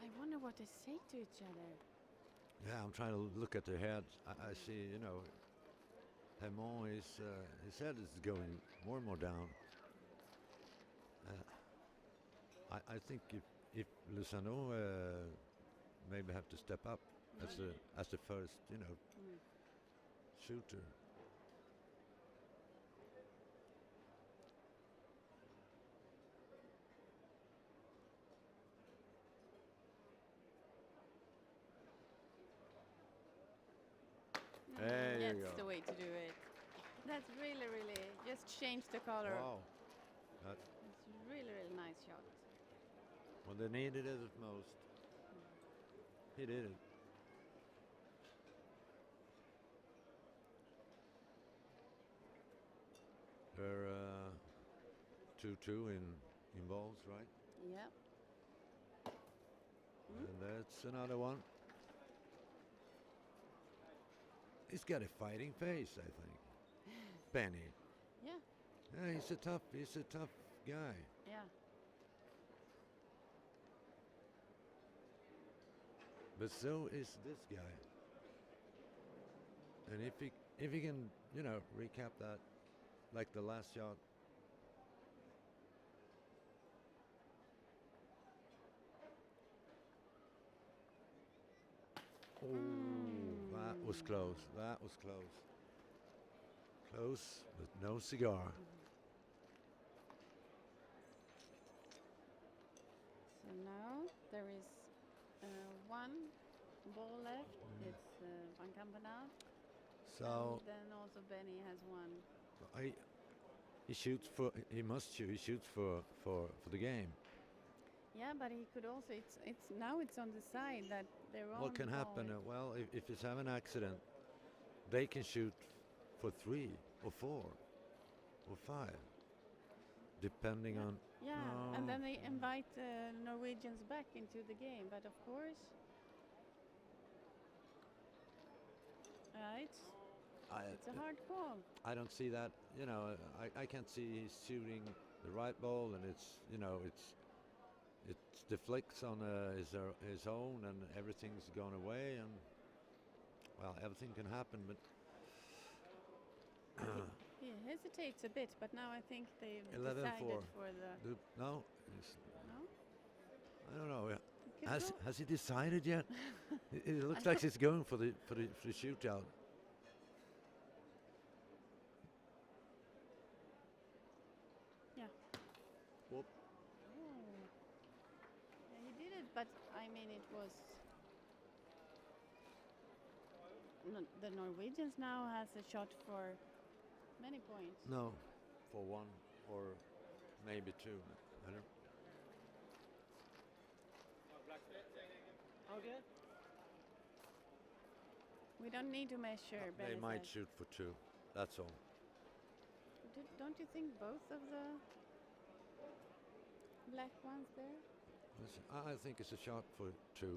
I wonder what they say to each other. yeah, I'm trying to look at their heads. I see, Hemon is his head is going more and more down. I think if Lusano maybe have to step up as the first Mm. shooter. There you That's go. the way to do it. That's really, really just change the color. Wow, that, It's really, really nice shot. when they needed it at most, he did it. They're 2-2 in balls, right? Yeah. And that's another one. He's got a fighting face, I think. Benny. Yeah. Yeah, he's a tough guy. Yeah. But so is this guy. And if he can, recap that like the last shot. Oh, that was close. That was close. Close, but no cigar. So now there is one ball left. It's Van Kampenhout. So And then also Benny has one. he must shoot. He shoots for the game. Yeah, but he could also. It's now it's on the side that their own. What can happen? Well, if it's have an accident, they can shoot for 3 or 4 or 5, depending on. Yeah, and then they invite Norwegians back into the game. But of course, it's a hard call. I don't see that. I can't see he's shooting the right ball, and it deflects on his own, and everything's gone away, and well, everything can happen, but. He hesitates a bit, but now I think they've 11-4. decided for the. No, No? I don't know. Could go. Has he decided yet? It looks like he's going for the shootout. Yeah. Whoop. Oh. Yeah, he did it, but I mean, it was. The Norwegians now has a shot for many points. No, for 1 or maybe 2. I don't. Okay. We don't need to measure. They Benny might said. shoot for 2. That's all. Don't you think both of the black ones there? I think it's a shot for 2.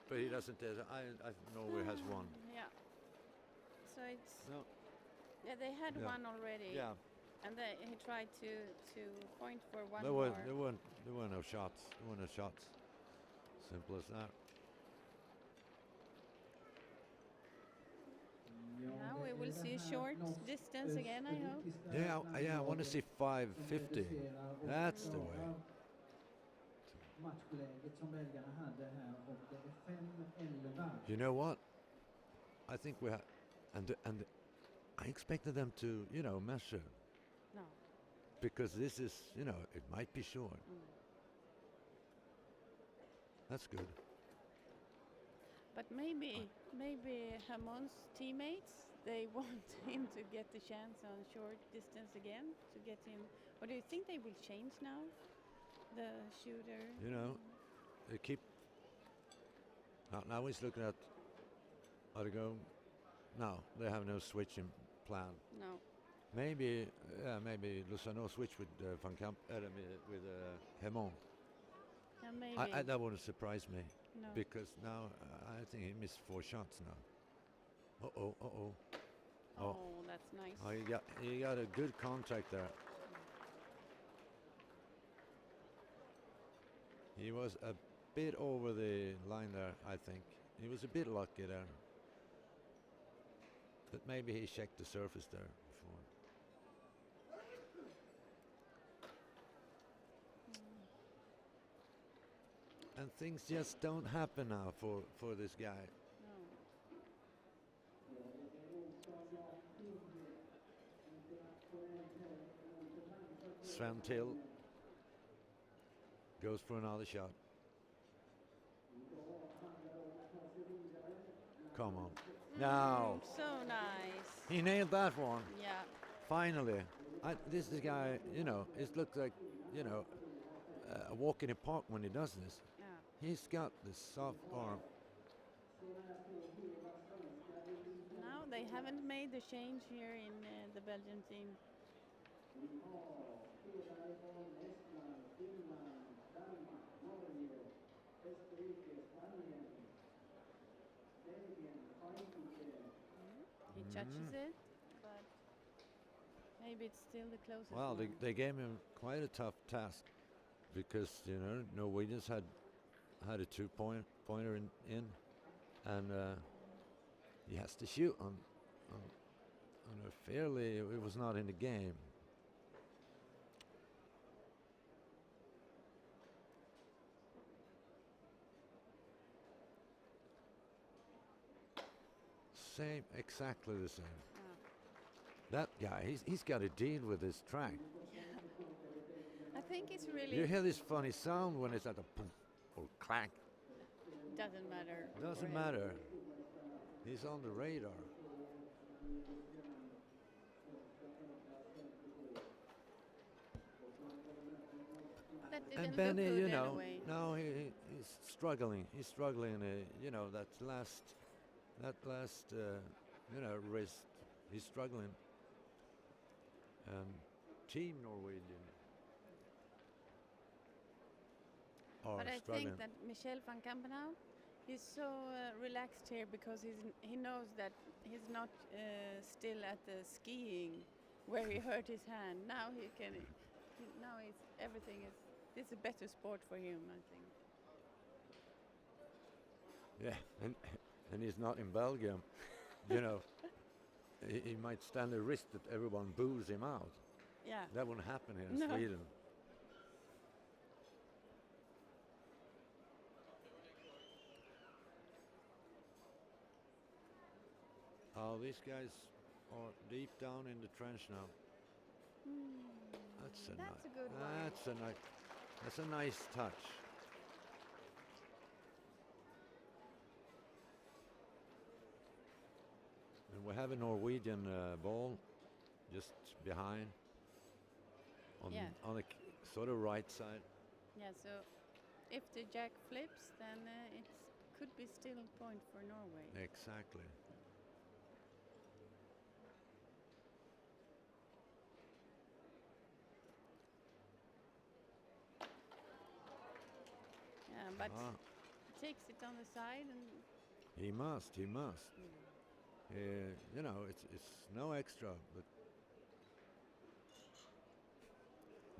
But he doesn't. I Norway has 1. Yeah. So it's. No. Yeah, they had Yeah. one already. Yeah. And he tried to point for one There more. were no shots. There were no shots. Simple as that. Now we will see a short distance again, I hope. Yeah, I want to see 550. That's the way. matchläget som belgarna hade här och det är 5-11. You know what? I think we have, and I expected them to, measure, No. because this is, it might be short. That's good. But maybe Hamon's teammates, they want him to get the chance on short distance again to get him. Or do you think they will change now? The shooter. They keep. Now he's looking at how to go. No, they have no switching plan. No. Maybe Lozano switch with Van Camp with Hemon. Yeah, maybe. That wouldn't surprise me, No. because now I think he missed 4 shots now. Oh, That's nice. Oh, he got a good contact there. He was a bit over the line there, I think. He was a bit lucky there. But maybe he checked the surface there before. And things just don't happen now for this guy. No. Sven Till goes for another shot. Come on. Now. So nice. He nailed that one. Yeah. Finally. This guy, it looks like, a walk in the park when he does this. Yeah. He's got the soft arm. Now they haven't made the change here in the Belgian team. He touches it, but maybe it's still the closest Well, one. they gave him quite a tough task, because Norwegians had a 2-pointer in, and he has to shoot on a fairly. It was not in the game. Exactly the same. That guy, he's got to deal with this track. I think it's really You hear this funny sound when it's at a boom or clack. doesn't matter. Doesn't for him. matter. He's on the radar. That didn't And Benny, look good anyway. now he's struggling. He's struggling. That last wrist. He's struggling. Team Norwegian are But I struggling. think that Michel van Kampenhout, he's so relaxed here because he knows that he's not still at the skiing where he hurt his hand. Now he can. Now everything is. It's a better sport for him, I think. Yeah, and he's not in Belgium. He might stand a risk that everyone boos him out. Yeah. That wouldn't happen here in No. Sweden. Oh, these guys are deep down in the trench now. That's a good one. That's a nice touch. And we have a Norwegian ball just behind on the sort of right side. Yeah. So if the jack flips, then it could be still a point for Norway. Exactly. Yeah, but he takes it on the side and. He must. It's no extra, but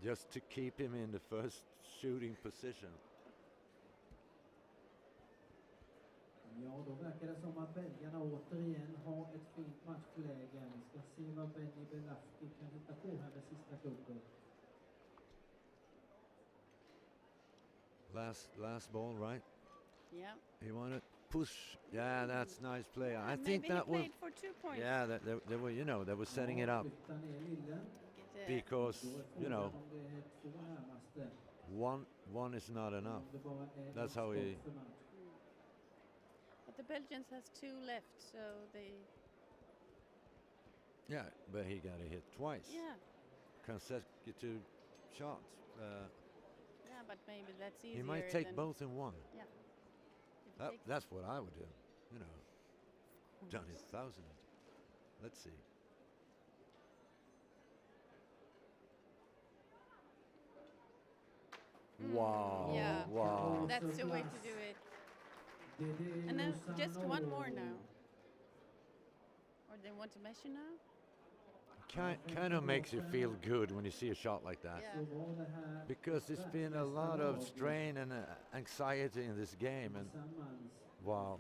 just to keep him in the first shooting position. Ja, då verkar det som att belgarna återigen har ett fint matchläge. Vi ska se vad Benny Belafki kan hitta på här med sista kuppen. Last ball, right? Yeah. He wanted push. Yeah, that's nice play. Yeah, I maybe think that he was. played for 2 points. Yeah, they were, they were setting it up Flyttar ner lillen. Get, because, Då är you know, frågan om det är två närmaste. one is not enough. Om det bara är That's ett how he. skott för match. But the Belgians has 2 left, so they. Yeah, but he got a hit twice. Yeah. Consecutive shots. Yeah, but maybe that's easier. He might take than, both in one. Yeah. If he takes- That's what I would do. You know, done it thousands. Let's see. Wow! Yeah. Wow! That's the way to do it. And then just one more now. Or they want to measure now? Kind of makes you feel good when you see a shot like that. Yeah. Because there's been a lot of strain and anxiety in this game, and wow!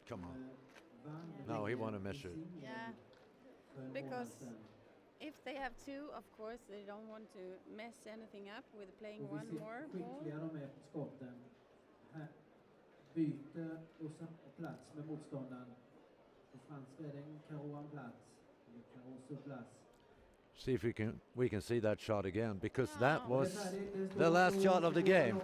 Come on! No, he want to measure it. Yeah. Because if they have 2, of course, they don't want to mess anything up with playing Och vi one ser more hur ball. skickliga de är på skotten. Här byter Osama plats med motståndaren. På fransk är det en Carouan plats. Eller Carouso plats. See if we can see that shot again, because that Oh. was Det är färdigt. Det står the last shot of the game.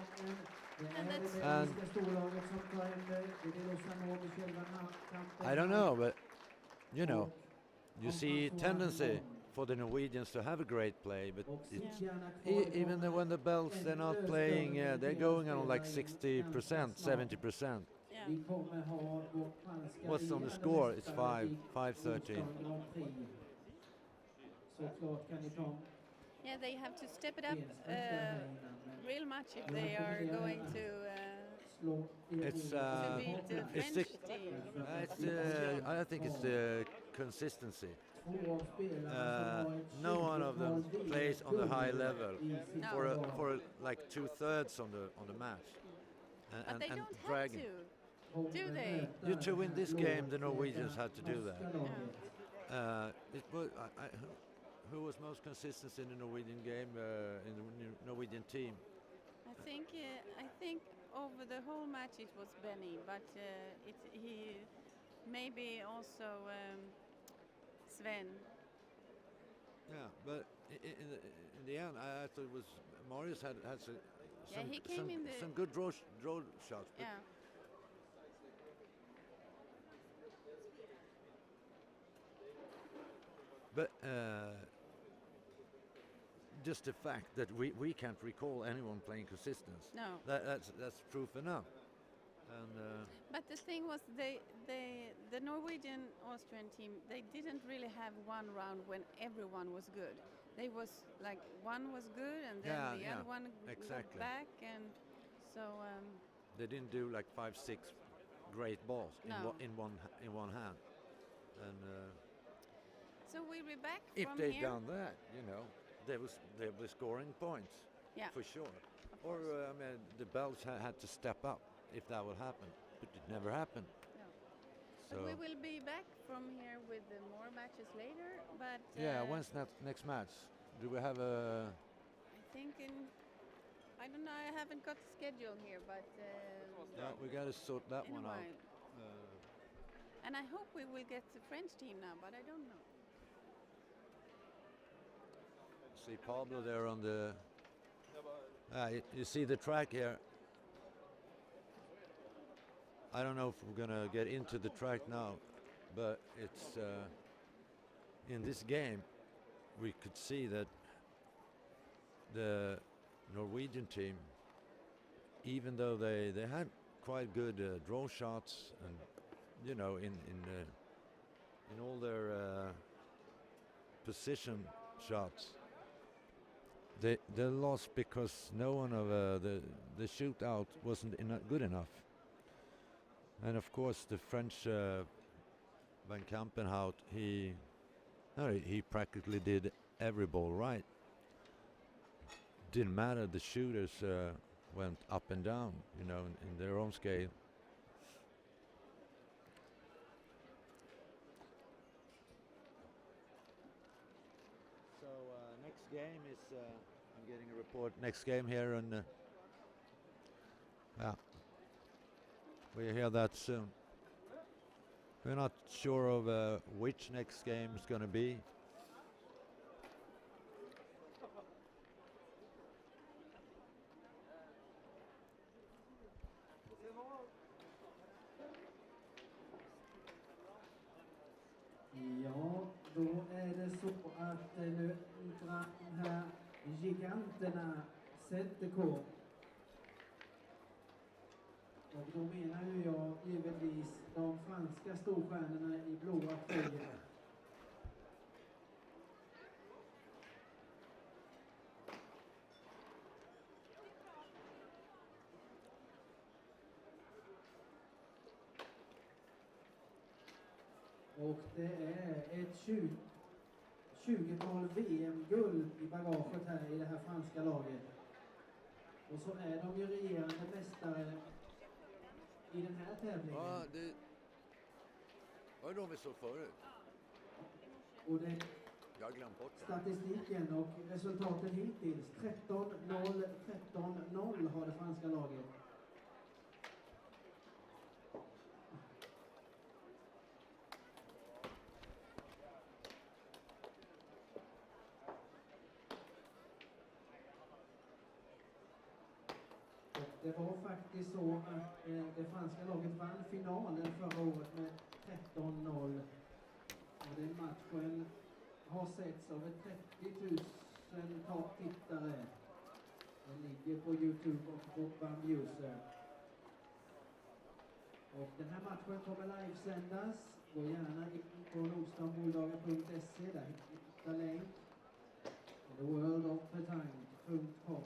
Det är And det that's- belgiska storlaget som tar hem det. Det är Osama, Michel Van Kampen. I don't know, but you know, Och you see tendency for the Norwegians to have a great play, but Och it, sitt gärna kvar even though when the Belts they're not playing, they're going on like 60%, 70%. Yeah. Vi kommer ha vårt franska What's on the liv score? alldeles It's strax i 5-13. Onsdagen Grand Prix. Såklart kan ni ta Yeah, they have to step it up bensprätt här innan, men real much if they are going to slå er It's, ord. to beat the it's French the- team. I think it's the consistency. Två av spelarna som har ett No one of them 20-tal plays on the high level i sitt No. for like 2/3 on the match, But they don't have dragging. to. Do they? You to win this game, the Norwegians had to do that. It was who was most consistent in the Norwegian game, in the Norwegian team? I think over the whole match it was Benny, but he maybe also Sven. Yeah, but in the end, I thought it was Marius had some, Yeah, he came in the- some good draw shots. But Yeah. But just the fact that we can't recall anyone playing consistent. No. That's proof enough. And But the thing was, the Norwegian Austrian team, they didn't really have one round when everyone was good. They was like one was good and then Yeah, the yeah, other one exactly. got back, and so they didn't do like 5-6 great balls No. in one hand. And so we'll be back if from they'd here. done that, they were scoring points. Yeah. For sure. Of Or course. I mean, the Belts had to step up if that would happen, but it never happened. No. So But we will be back from here with more matches later. But yeah, when's next match? Do we have a? I think I don't know. I haven't got the schedule here, but Yeah, we got to sort that in a one out. while. And I hope we will get the French team now, but I don't know. See Pablo there on the. You see the track here. I don't know if we're gonna get into the track now, but it's in this game we could see that the Norwegian team, even though they had quite good draw shots and in all their position shots, they lost because no one of the shootout wasn't good enough. And of course the French Van Kampenhout, he practically did every ball right. Didn't matter, the shooters went up and down, in their own scale. So next game is, I'm getting a report, next game here on Yeah. We hear that soon. We're not sure of which next game is going to be. Ja, då är det så att nu äntrar de här giganterna sätter kort. Och då menar ju jag givetvis de franska storstjärnorna i blåa tröjor. Och det är ett 20-tal VM-guld i bagaget här i det här franska laget. Och så är de ju regerande mästare i den här tävlingen. Ja, det var de vi såg förut. Och det Jag har glömt bort det. statistiken och resultaten hittills. 13-0, 13-0 har det franska laget. Och det var faktiskt så att det franska laget vann finalen förra året med 13-0. Och den matchen har setts av 30 000 tittare. Den ligger på YouTube och på BAM-user. Och den här matchen kommer livesändas. Gå gärna in på nordstambolagar.se, där hittar länk. theworldofpetanque.com.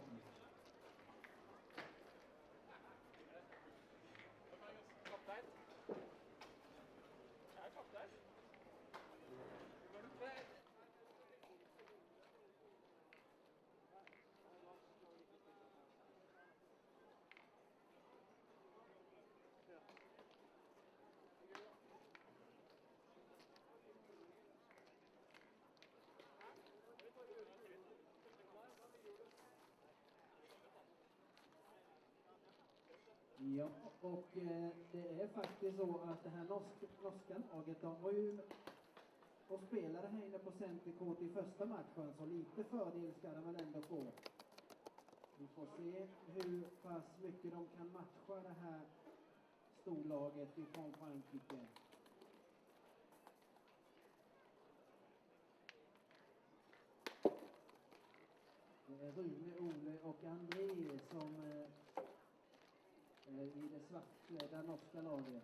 Ja, och det är faktiskt så att det här norska laget, de var ju och spelade här inne på Centercourt i första matchen, så lite fördel ska de väl ändå få. Vi får se hur pass mycket de kan matcha det här storlaget ifrån Frankrike. Det är Rune, Ole och André som i det svartklädda norska laget.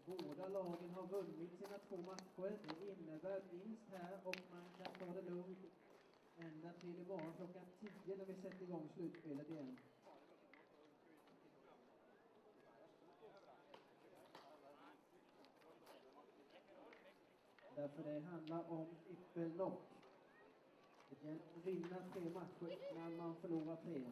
Båda lagen har vunnit sina 2 matcher. Det innebär vinst här och man kan ta det lugnt ända till imorgon klockan 10 när vi sätter igång slutspelet igen. Därför det handlar om BEL-NOR. Det kan vinna 3 matcher när man förlorar 3.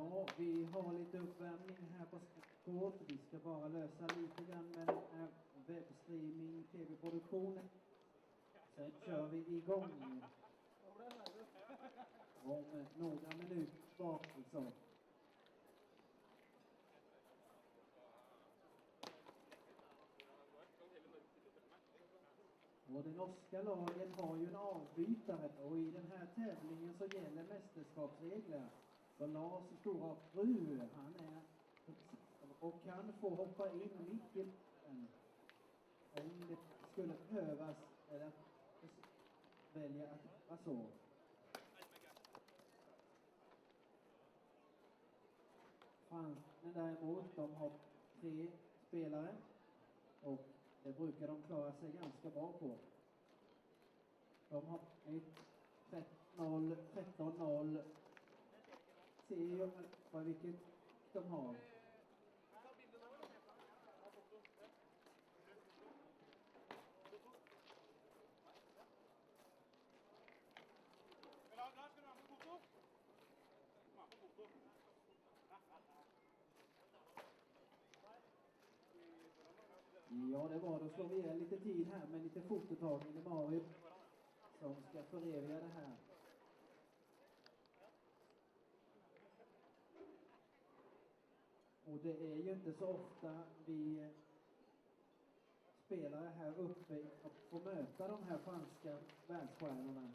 Ja, vi har lite uppvärmning här på skåp. Vi ska bara lösa lite grann med den här webbstreaming, tv-produktionen. Sen kör vi igång om några minuter bak alltså. Och det norska laget har ju en avbytare och i den här tävlingen så gäller mästerskapsregler. Så Lars stora fru, han är och kan få hoppa in mitt i den om det skulle behövas eller att välja att vara så. Fransmännen däremot, de har 3 spelare och det brukar de klara sig ganska bra på. De har 13-0, 13-0. Ser ju vad vilket de har. Ja, det var. Då slår vi ihjäl lite tid här med lite fototagning i Mario som ska föreviga det här. Och det är ju inte så ofta vi spelare här uppe får möta de här franska världsstjärnorna.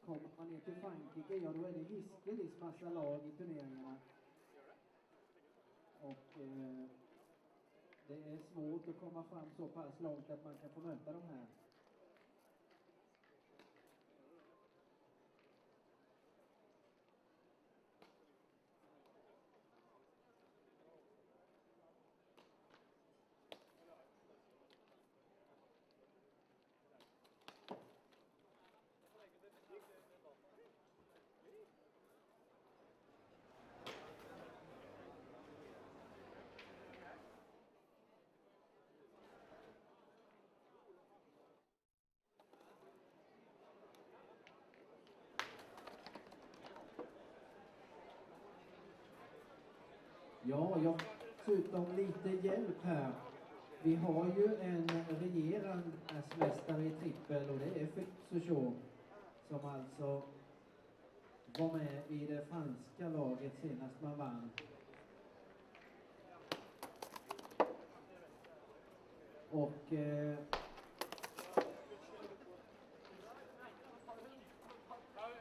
Kommer man ner till Frankrike, ja då är det hiskeligt massa lag i turneringarna. Och det är svårt att komma fram så pass långt att man kan få möta de här. Ja, jag har dessutom lite hjälp här. Vi har ju en regerande mästare i trippel och det är Fitsucho som alltså var med i det franska laget senast man vann. Och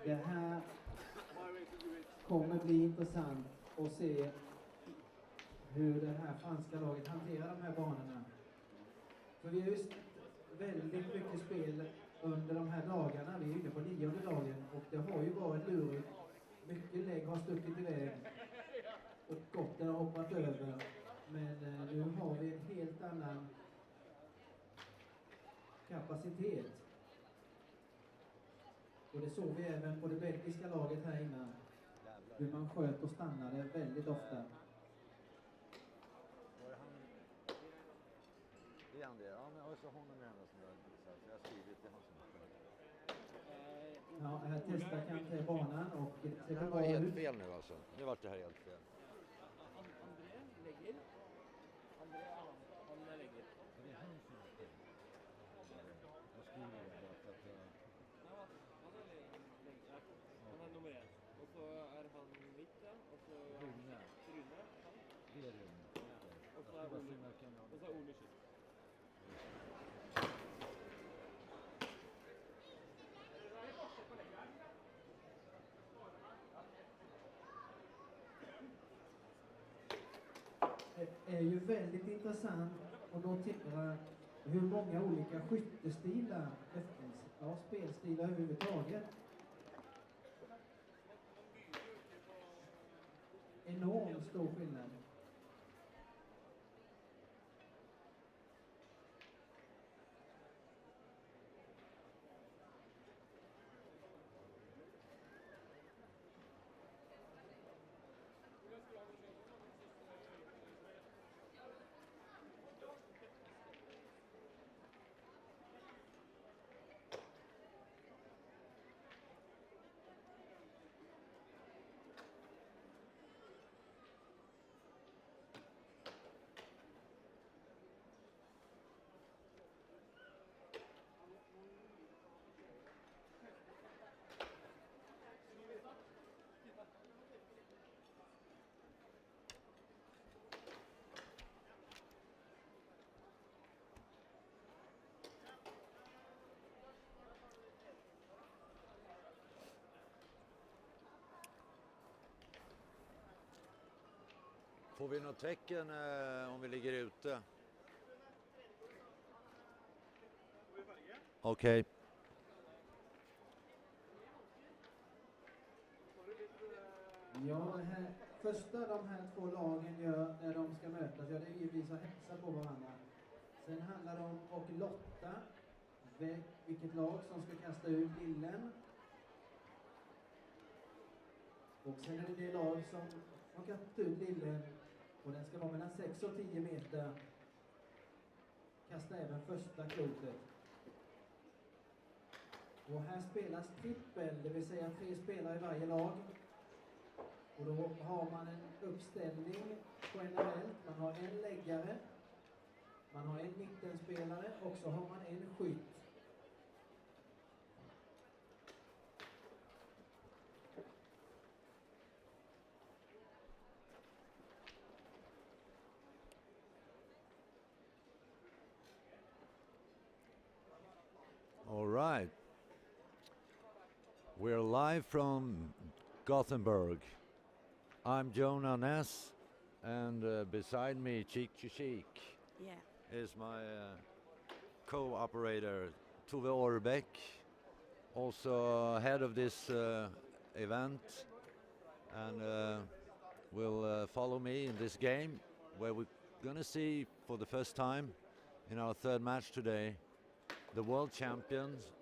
det här kommer bli intressant att se hur det här franska laget hanterar de här banorna. För vi har ju sett väldigt mycket spel under de här dagarna. Vi är inne på 9:e dagen och det har ju varit lurigt. Mycket lägg har stuckit iväg och skotten har hoppat över. Men nu har vi en helt annan kapacitet. Och det såg vi även på det belgiska laget här innan. Hur man sköt och stannade väldigt ofta. Det är han det. Ja, men också honom är enda som jag visar. Så jag har skrivit till honom som Ja, här testar Quintais banan och det här var helt fel nu alltså. Nu vart det här helt fel. André lägger. André, han lägger. Det är han som är fel. Jag skriver det bara för att jag... Han är lägger. Han är nummer 1. Och så är han mitten. Och så Rune. Rune. Det är Rune. Och så är Ole Kyss. Det är ju väldigt intressant att notera hur många olika skyttestilar det finns. Ja, spelstilar överhuvudtaget. Enormt stor skillnad. Får vi något tecken om vi ligger ute? Okej. Ja, det här första de här två lagen gör när de ska mötas, ja, det är givetvis att hetsa på varandra. Sen handlar det om att lotta vilket lag som ska kasta ut lillen. Och sen är det lag som har kastat ut lillen och den ska vara mellan 6 och 10 meter. Kasta även första klotet. Och här spelas trippel, det vill säga 3 spelare i varje lag. Och då har man en uppställning generellt. Man har en läggare, man har en mittenspelare och så har man en skytt. All right. We're live from Gothenburg. I'm Jonah Ness, and beside me, cheek to cheek, Yeah. is my co-operator Tove Orbeck, also head of this event, and will follow me in this game, where we're gonna see for the first time in our third match today the world champions.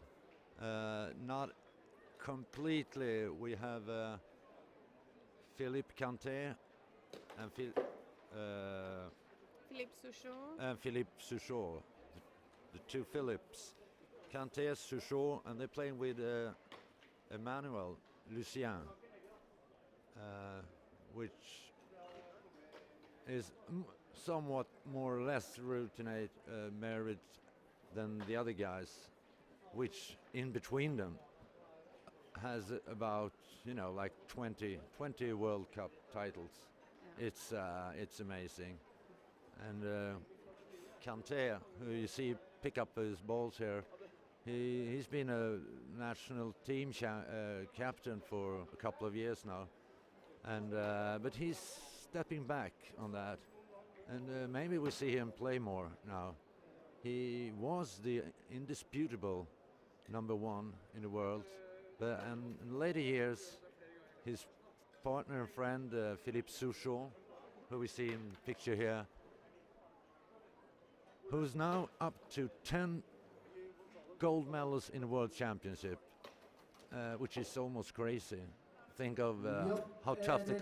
Not completely. We have Philippe Quintais and Philippe Souchon. Philippe Souchon, the two Philips, Quintais, Souchon, and they're playing with Emmanuel Lucien, which is somewhat more or less routine merit than the other guys, which in between them has about, like 20 World Cup titles. Yeah. It's amazing. And Quintais, who you see pick up his balls here, he's been a national team captain for a couple of years now, and but he's stepping back on that, and maybe we see him play more now. He was the indisputable number one in the world, but in later years, his partner and friend Philippe Souchon, who we see in the picture here, who's now up to 10 gold medals in the World Championship, which is almost crazy. Think of how tough the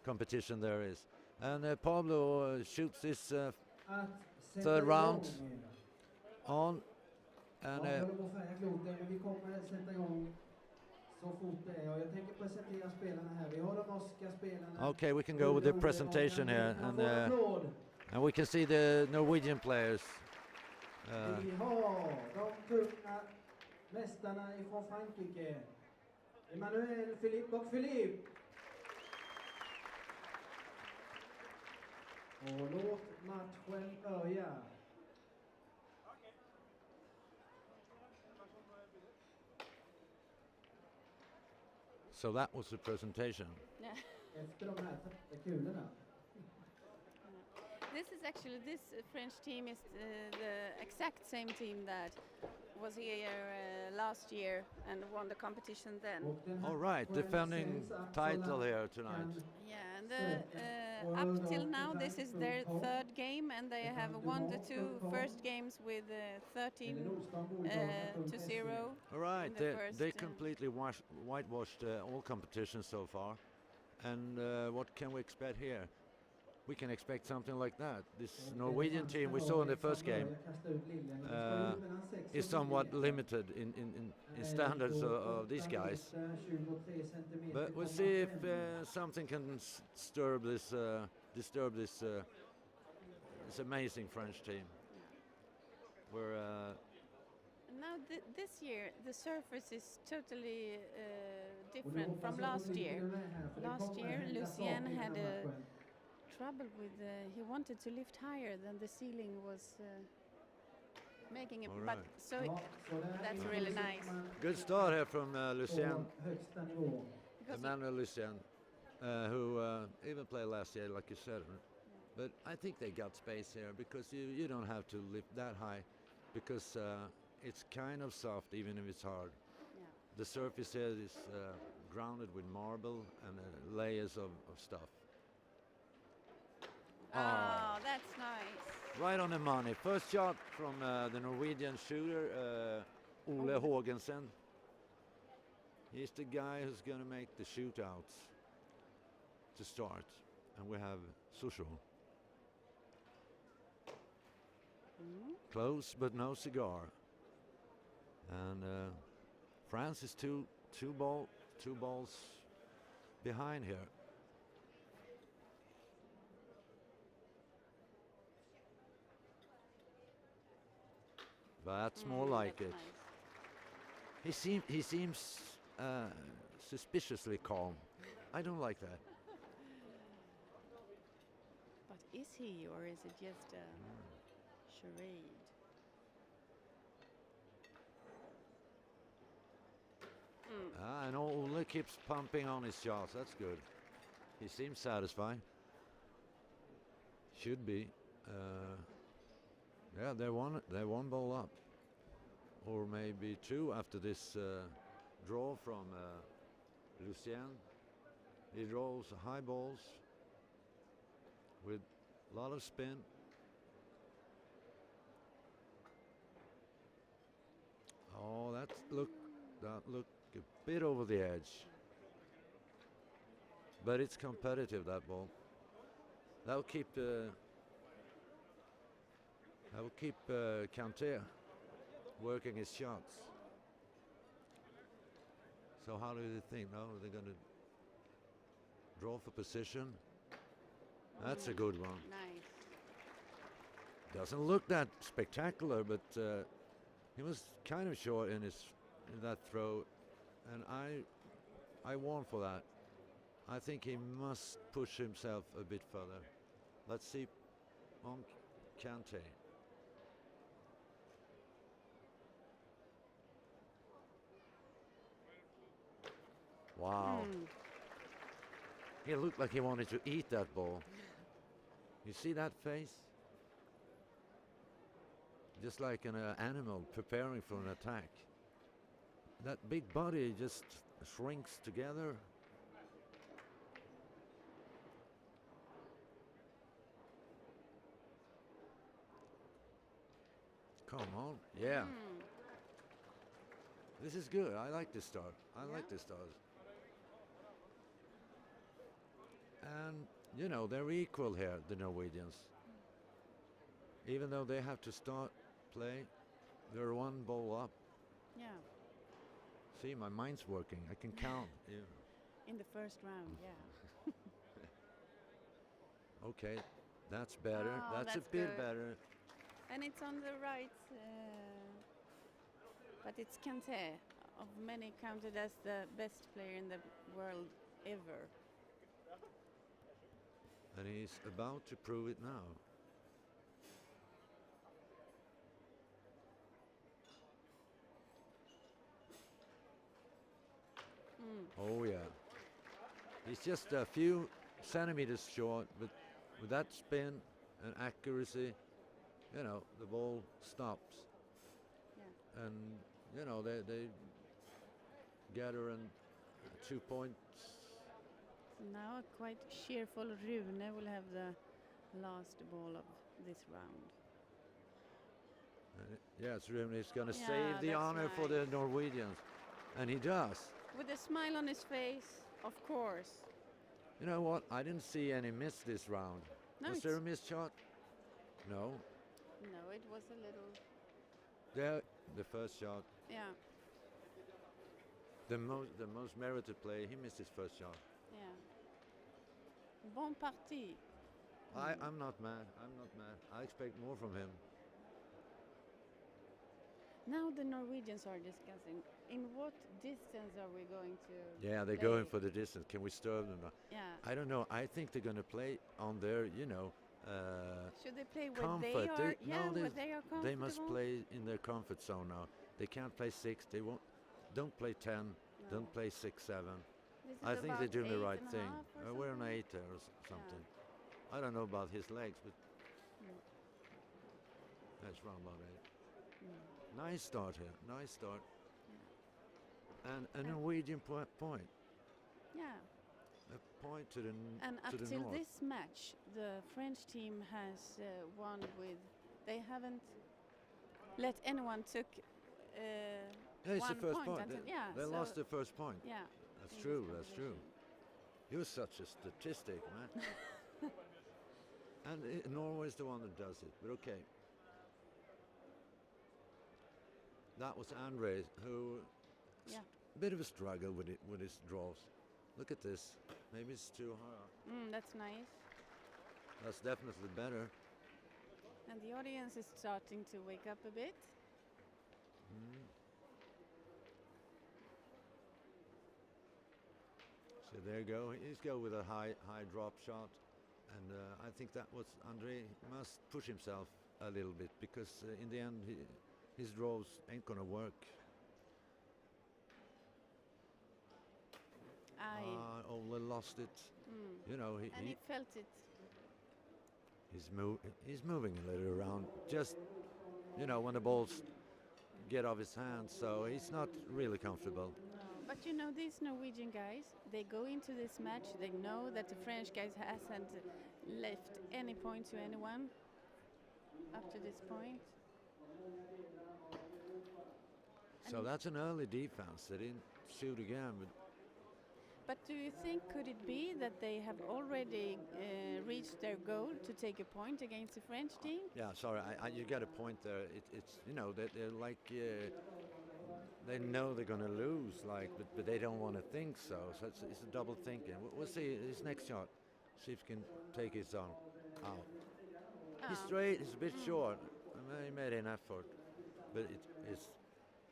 competition there is. And Pablo shoots this third round on, and Ja, jag håller på att färga kloten, men vi kommer sätta igång så fort det är. Och jag tänker presentera spelarna här. Vi har de norska spelarna. okay, we can go with the presentation here, and we can see the Norwegian players. Vi har de tunga mästarna ifrån Frankrike. Emmanuel, Philippe och Philippe. Och låt matchen börja. So that was the presentation. Yeah. Efter de här kulorna. This French team is the exact same team that was here last year and won the competition then. Och den här All right, matchen defending sänds alltså title live. here tonight. Yeah, and up till now this is their third game, and they have won the 2 first games with 13 to 0. All right, in the first, they completely whitewashed all competitions so far, and what can we expect here? We can expect something like that. This Norwegian team we saw in the first game is somewhat limited in standards of these guys, but we'll see if something can disturb this this amazing French team. We're And now this year the surface is totally different from last year. Last year Lucien had trouble with, he wanted to lift higher than the ceiling was making it, All but right. so that's really nice. good start here from Lucien, Högsta nivå. Because Emmanuel Lucien. who even played last year, like you said. But I think they got space here because you don't have to lift that high because it's kind of soft even if it's hard. Yeah. The surface here is grounded with marble and layers of stuff. Oh, that's nice. Right on the money. First shot from the Norwegian shooter, Ole Hågensen. He's the guy who's going to make the shootouts to start. And we have Susho. Close, but no cigar. And France is two balls behind here. That's more like that's it. nice. He seems suspiciously calm. I don't like that. But is he, or is it just a charade? And Ole keeps pumping on his shots. That's good. He seems satisfied. Should be. Yeah, they're one ball up, or maybe two after this draw from Lucien. He draws high balls with a lot of spin. Oh, that look a bit over the edge, but it's competitive, that ball. That'll keep Quintais working his shots. So how do you think? No, they're going to draw for position. That's a good one. Nice. Doesn't look that spectacular, but he was kind of short in that throw, and I warn for that. I think he must push himself a bit further. Let's see on Quintais. Wow. He looked like he wanted to eat that ball. You see that face? Just like an animal preparing for an attack. That big body just shrinks together. Come on, yeah. This is good. I like this start. I like this start. And, you know, they're equal here, the Norwegians. Even though they have to start play, they're one ball up. Yeah. See, my mind's working. I can count. Yeah. In the first round, yeah. Okay, that's better. Oh, that's a that's bit good. better. And it's on the right, but it's Quintais, of many counted as the best player in the world ever. And he's about to prove it now. Oh yeah. He's just a few centimeters short, but with that spin and accuracy, you know, the ball stops. Yeah. And, you know, they gather and 2 points. So now a quite cheerful Rune will have the last ball of this round. Yes, Rune is going to Yeah, save the that's honor for the nice. Norwegians. And he does. With a smile on his face, of course. You know what? I didn't see any miss this round. No, Was there a missed shot? No. No, it was a little, There, the first shot. yeah, The most merited play. He missed his first shot. yeah. Bon parti. I'm not mad. I'm not mad. I expect more from him. Now the Norwegians are discussing in what distance are we going to Yeah, they're play? going for the distance. Can we stir them? Yeah. I don't know. I think they're going to play on their, you know, Should they play where comfort. they are? They're- Yeah, no, where they are comfortable. they must play in their comfort zone now. They can't play 6. They won't. Don't play 10. No. Don't play 6, 7. is it I think about they're doing the right 8.5 thing. or We're on something? 8 or something. I don't know about his legs, but Mm. that's round about 8. Mm. Nice start here. Nice start. Yeah. And a And- Norwegian point. Yeah. A point to the And to up the till north. this match, the French team has won with. They haven't let anyone took Yeah, it's the one first point point. until They so lost the first point. yeah. That's in this true. That's true. competition. You're such a statistic, man. And Norway's the one that does it. But okay. That was Andre, who Yeah. bit of a struggle with his draws. Look at this. Maybe it's too high. That's nice. That's definitely better. And the audience is starting to wake up a bit. Mm. So there you go. He's go with a high drop shot, and I think that was Andre must push himself a little bit because in the end his draws ain't gonna work. Ole lost it. You know And he felt it. he's moving a little around. Just when the balls get off his hands, so he's not really comfortable. But you know, these Norwegian guys, they go into this match, they know that the French guys hasn't left any point to anyone up to this point. So And- that's an early defense. They didn't shoot again, But do you think, could it be that they have already reached their goal to take a point against the French team? yeah, sorry, you got a point there. It's they're like they know they're gonna lose, but they don't want to think so. So it's a double thinking. We'll see his next shot. See if he can take his arm out. He's Oh. straight. He's a bit short. I mean, he made an effort, but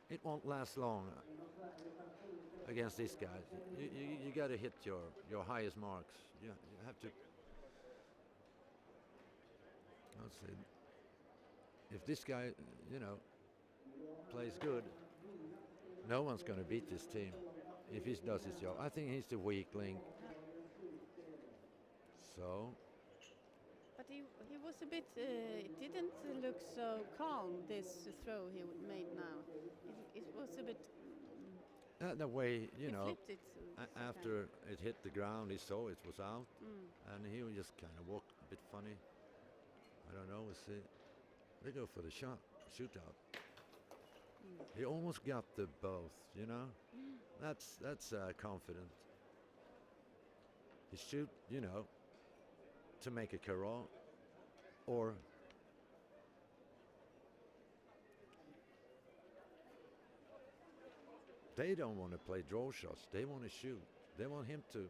it won't last long against these guys. You got to hit your highest marks. You have to. Let's see. If this guy, plays good, no one's going to beat this team if he does his job. I think he's the weak link. So, But he was a bit, it didn't look so calm, this throw he made now. It was a bit, the way, he flipped it. after it hit the ground, he saw it was out, Mm. and he just kind of walked a bit funny. I don't know. We'll see. They go for the shootout. He almost got the both. That's confident. He shoot, to make a carrot, or they don't want to play draw shots. They want to shoot. They want him to,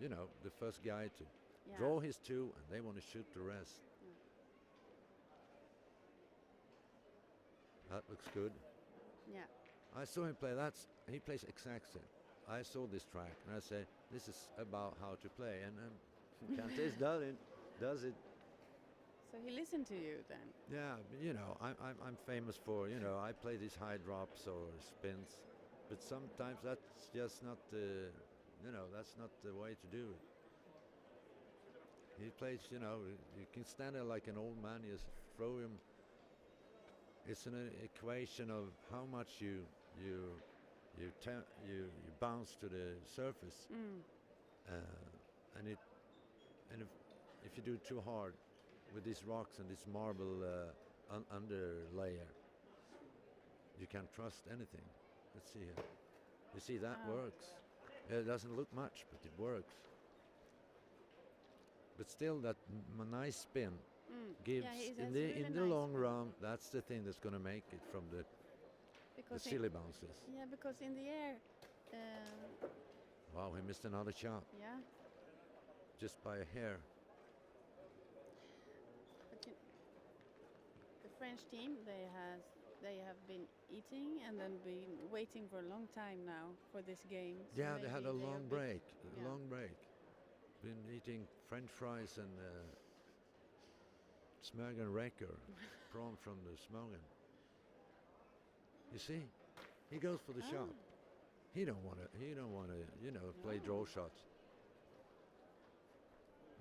the first guy to Yeah. draw his two, and they want to shoot the rest. That looks good. Yeah. I saw him play. He plays exact same. I saw this track and I said, this is about how to play, and Quintais does it. So he listened to you then? Yeah, I'm famous for I play these high drops or spins, but sometimes that's just not that's not the way to do it. He plays, you can stand there like an old man, just throw him. It's an equation of how much you bounce to the surface, and if you do it too hard with these rocks and this marble under layer, you can't trust anything. Let's see here. You see that works. It doesn't look much, but it works. But still, that nice spin gives Yeah, in really the nice long spin. run. That's the thing that's going to make it from the Because silly bounces. Yeah, because in the air, Wow, he missed another shot yeah. just by a hair. But the French team, they have been eating and then been waiting for a long time now for this game. So Yeah, they had maybe a they are long bit- break. yeah. Long break. Been eating French fries and Smögenräcker, prawn from the Smögen. You see, he goes for the shot. He don't want to. He don't want to. Play draw shots.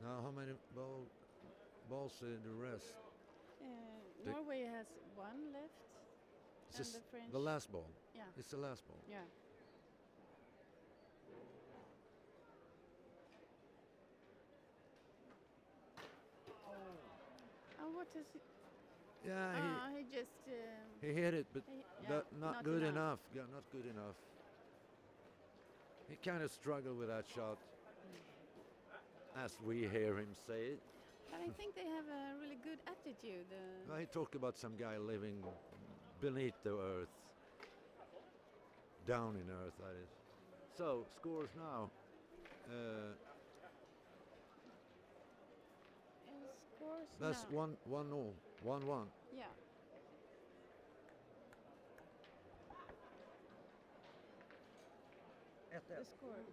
Now, how many balls the rest? The- Norway has one left, It's and just the French. the last ball. Yeah. It's the last ball. Yeah. Oh, what is it? Yeah, He just. he hit it, but yeah, not good enough. Yeah, not good enough. He kind of struggled with that shot, as we hear him say it. But I think they have a really good attitude. Well, he talked about some guy living beneath the earth, down in earth, that is. So, scores now. Scores That's now. 1-0, 1-1. Yeah. The score.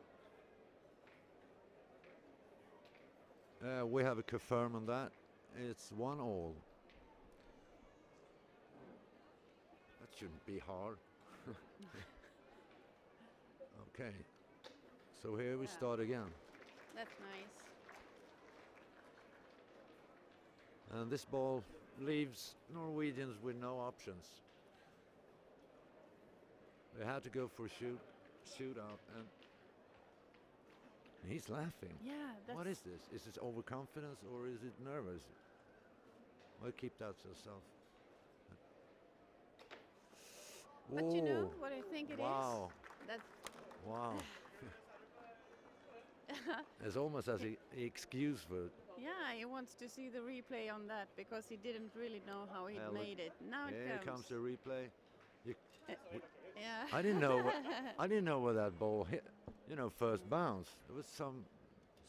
We have a confirm on that. It's 1-1. That shouldn't be hard. Okay. So here we Yeah. start again. That's nice. And this ball leaves Norwegians with no options. They had to go for a shootout, and he's laughing. Yeah. That's. What is this? Is this overconfidence or is it nervous? Well, keep that to yourself. But you know Whoa. what I think it is? Wow. That. Wow. It's almost as he excuse for it. Yeah, he wants to see the replay on that because he didn't really know how he Look. made it. Now Here it comes the replay. Yeah. I didn't know. I didn't know where that ball hit. First bounce. It was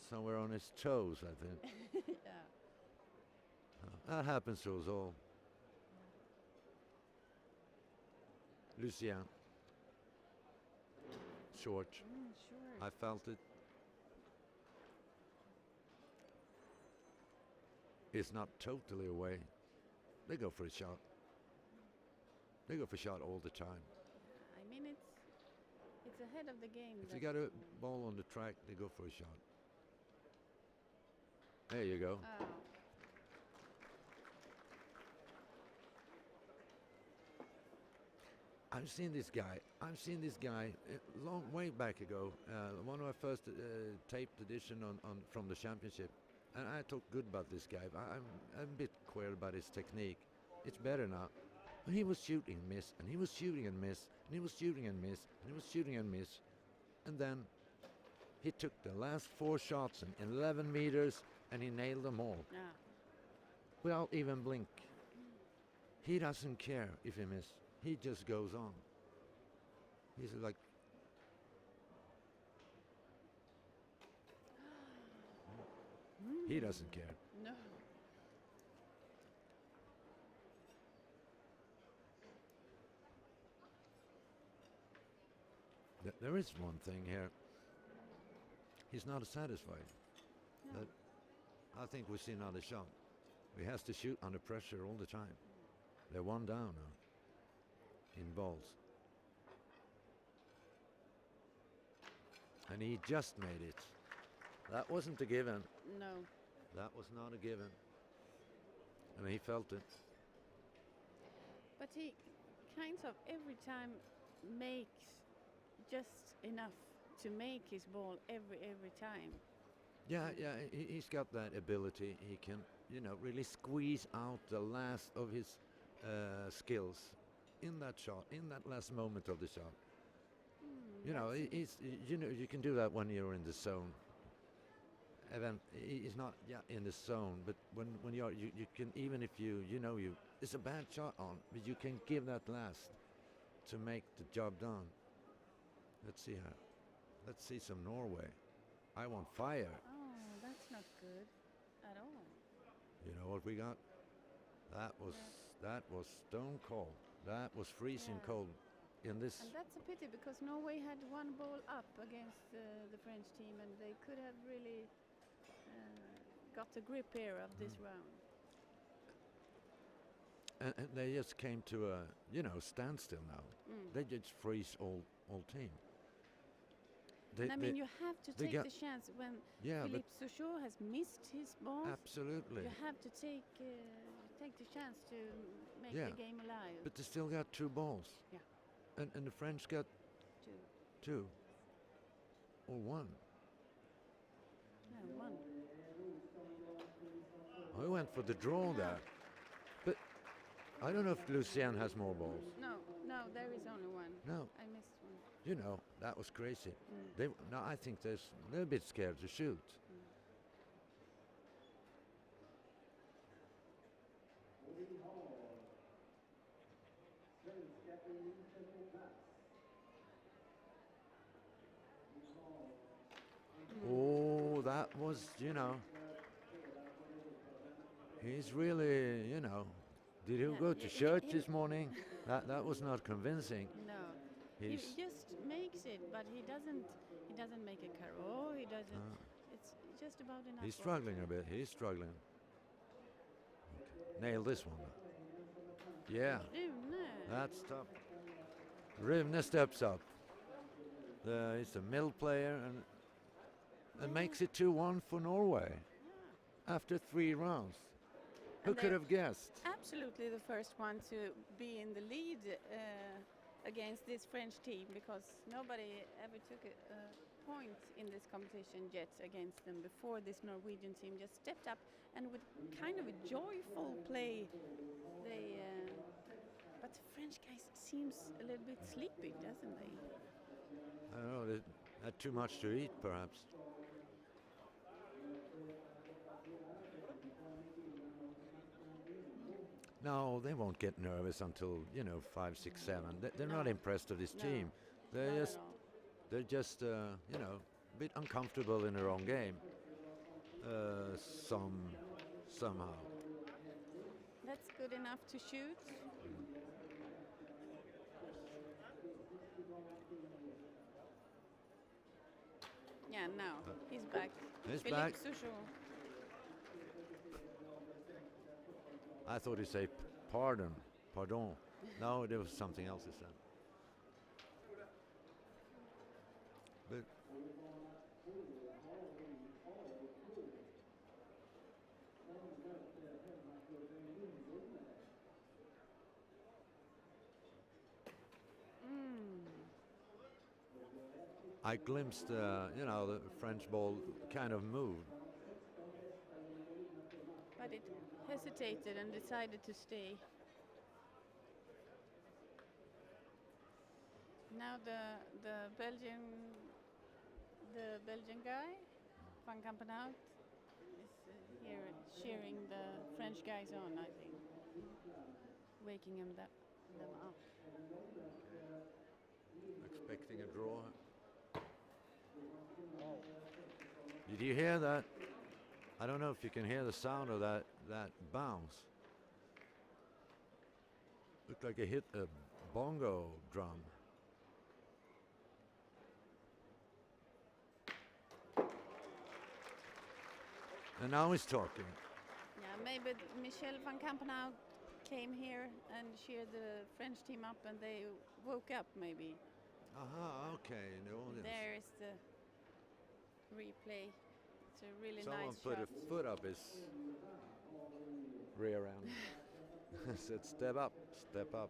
somewhere on his toes, I think. Yeah. That happens to us all. Lucien. Short. Sure. I felt it. It's not totally away. They go for a shot. They go for a shot all the time. I mean, it's ahead of the game. If you got a ball on the track, they go for a shot. There you go. Oh. I've seen this guy a long way back ago. One of my first taped edition on from the championship, and I talked good about this guy. I'm a bit queer about his technique. It's better now. But he was shooting and miss, and he was shooting and miss, and he was shooting and miss, and he was shooting and miss, and then he took the last 4 shots in 11 meters, and he nailed them all Yeah. without even blink. He doesn't care if he miss. He just goes on. He's like, he doesn't care. No. There is one thing here. He's not satisfied. No. That I think we see another shot. He has to shoot under pressure all the time. They're 1 down now in balls. And he just made it. That wasn't a given. No. That was not a given. And he felt it. But he kind of every time makes just enough to make his ball every time. Yeah, he's got that ability. He can, really squeeze out the last of his skills in that shot, in that last moment of the shot. You can do that when you're in the zone. And then he's not in the zone, but when you can, even if it's a bad shot on, but you can give that last to make the job done. Let's see her. Let's see some Norway. I want fire. Oh, that's not good at all. You know what we got? That was stone cold. That was freezing Yeah. cold. In this, And that's a pity because Norway had 1 ball up against the French team, and they could have really got a grip here of this round. and they just came to a standstill now. Mm. They just freeze all team. They, I mean, you have to they take got- the chance when yeah, but Philippe Souchot has missed his balls. absolutely. You have to take the chance to make Yeah, the game alive. But they still got 2 balls. Yeah. And the French got Two. 2 or 1. No, one. I went for the draw there. But I don't know if Lucien has more balls. No, there is only one. No, I missed one. you know, that was crazy. Mm. No, I think they're a little bit scared to shoot. Oh, that was, he's really, did he Yeah, go yeah, to church he- this morning? That was not convincing. No, He's, he just makes it, but he doesn't make a carreau. He doesn't. It's just about enough. he's struggling a bit. He's struggling. Okay. Nail this one. Yeah, Rune. that's tough. Rune steps up. He's a middle player and makes it 2-1 for Norway after 3 rounds. Who And could they're have guessed? Absolutely the first one to be in the lead against this French team, because nobody ever took a point in this competition yet against them before. This Norwegian team just stepped up and with kind of a joyful play, they. But the French guys seems a little bit sleepy, doesn't they? I don't know, they had too much to eat, perhaps. No, they won't get nervous until 5, 6, 7. They're not No. impressed with this No, team. They're Not just, at all. they're just, a bit uncomfortable in their own game. Somehow. That's good enough to shoot. Yeah, now he's back. He's Philippe back. Souchot. I thought he said pardon. No, there was something else he said. But I glimpsed, the French ball kind of moved. But it hesitated and decided to stay. Now the Belgian guy, Van Kampenhout, is here cheering the French guys on, I think, waking them up. Expecting a draw. Did you hear that? I don't know if you can hear the sound of that bounce. Looked like it hit a bongo drum. And now he's talking. Yeah, maybe Michel Van Kampenhout came here and cheered the French team up, and they woke up maybe. Aha, okay, in the audience. There is the replay. It's a really Someone nice put shot. a foot up his rear end. Said, step up, step up.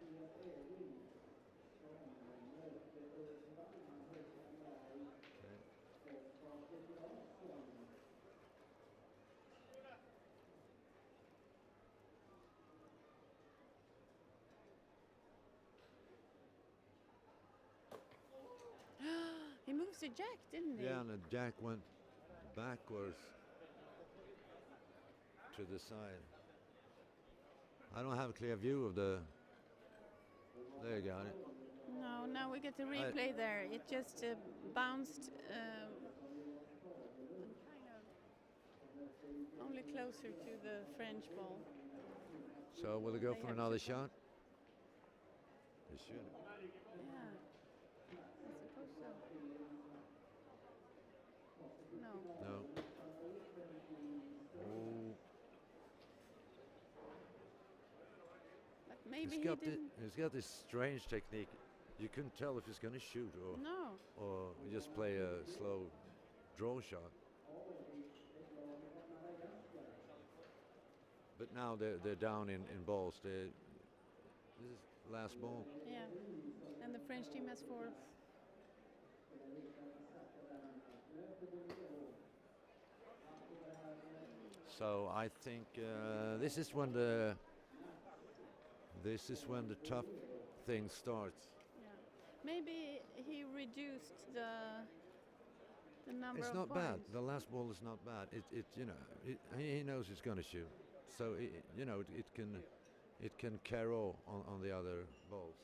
He moves the jack, didn't he? Yeah, and the jack went backwards to the side. I don't have a clear view of the. There you got it. No, now we get the replay there. It just bounced kind of only closer to the French ball. So will it go They for have another to- shot? It should. Yeah, I suppose so. No. No. Oh, But maybe he's he got didn't. he's got this strange technique. You couldn't tell if he's going to shoot or. No, or just play a slow draw shot. But now they're down in balls. This is last ball. Yeah. And the French team has 4. So I think this is when the tough thing starts. Yeah. Maybe he reduced the number It's of not points. bad. The last ball is not bad. He knows he's going to shoot, so it can carry on the other balls.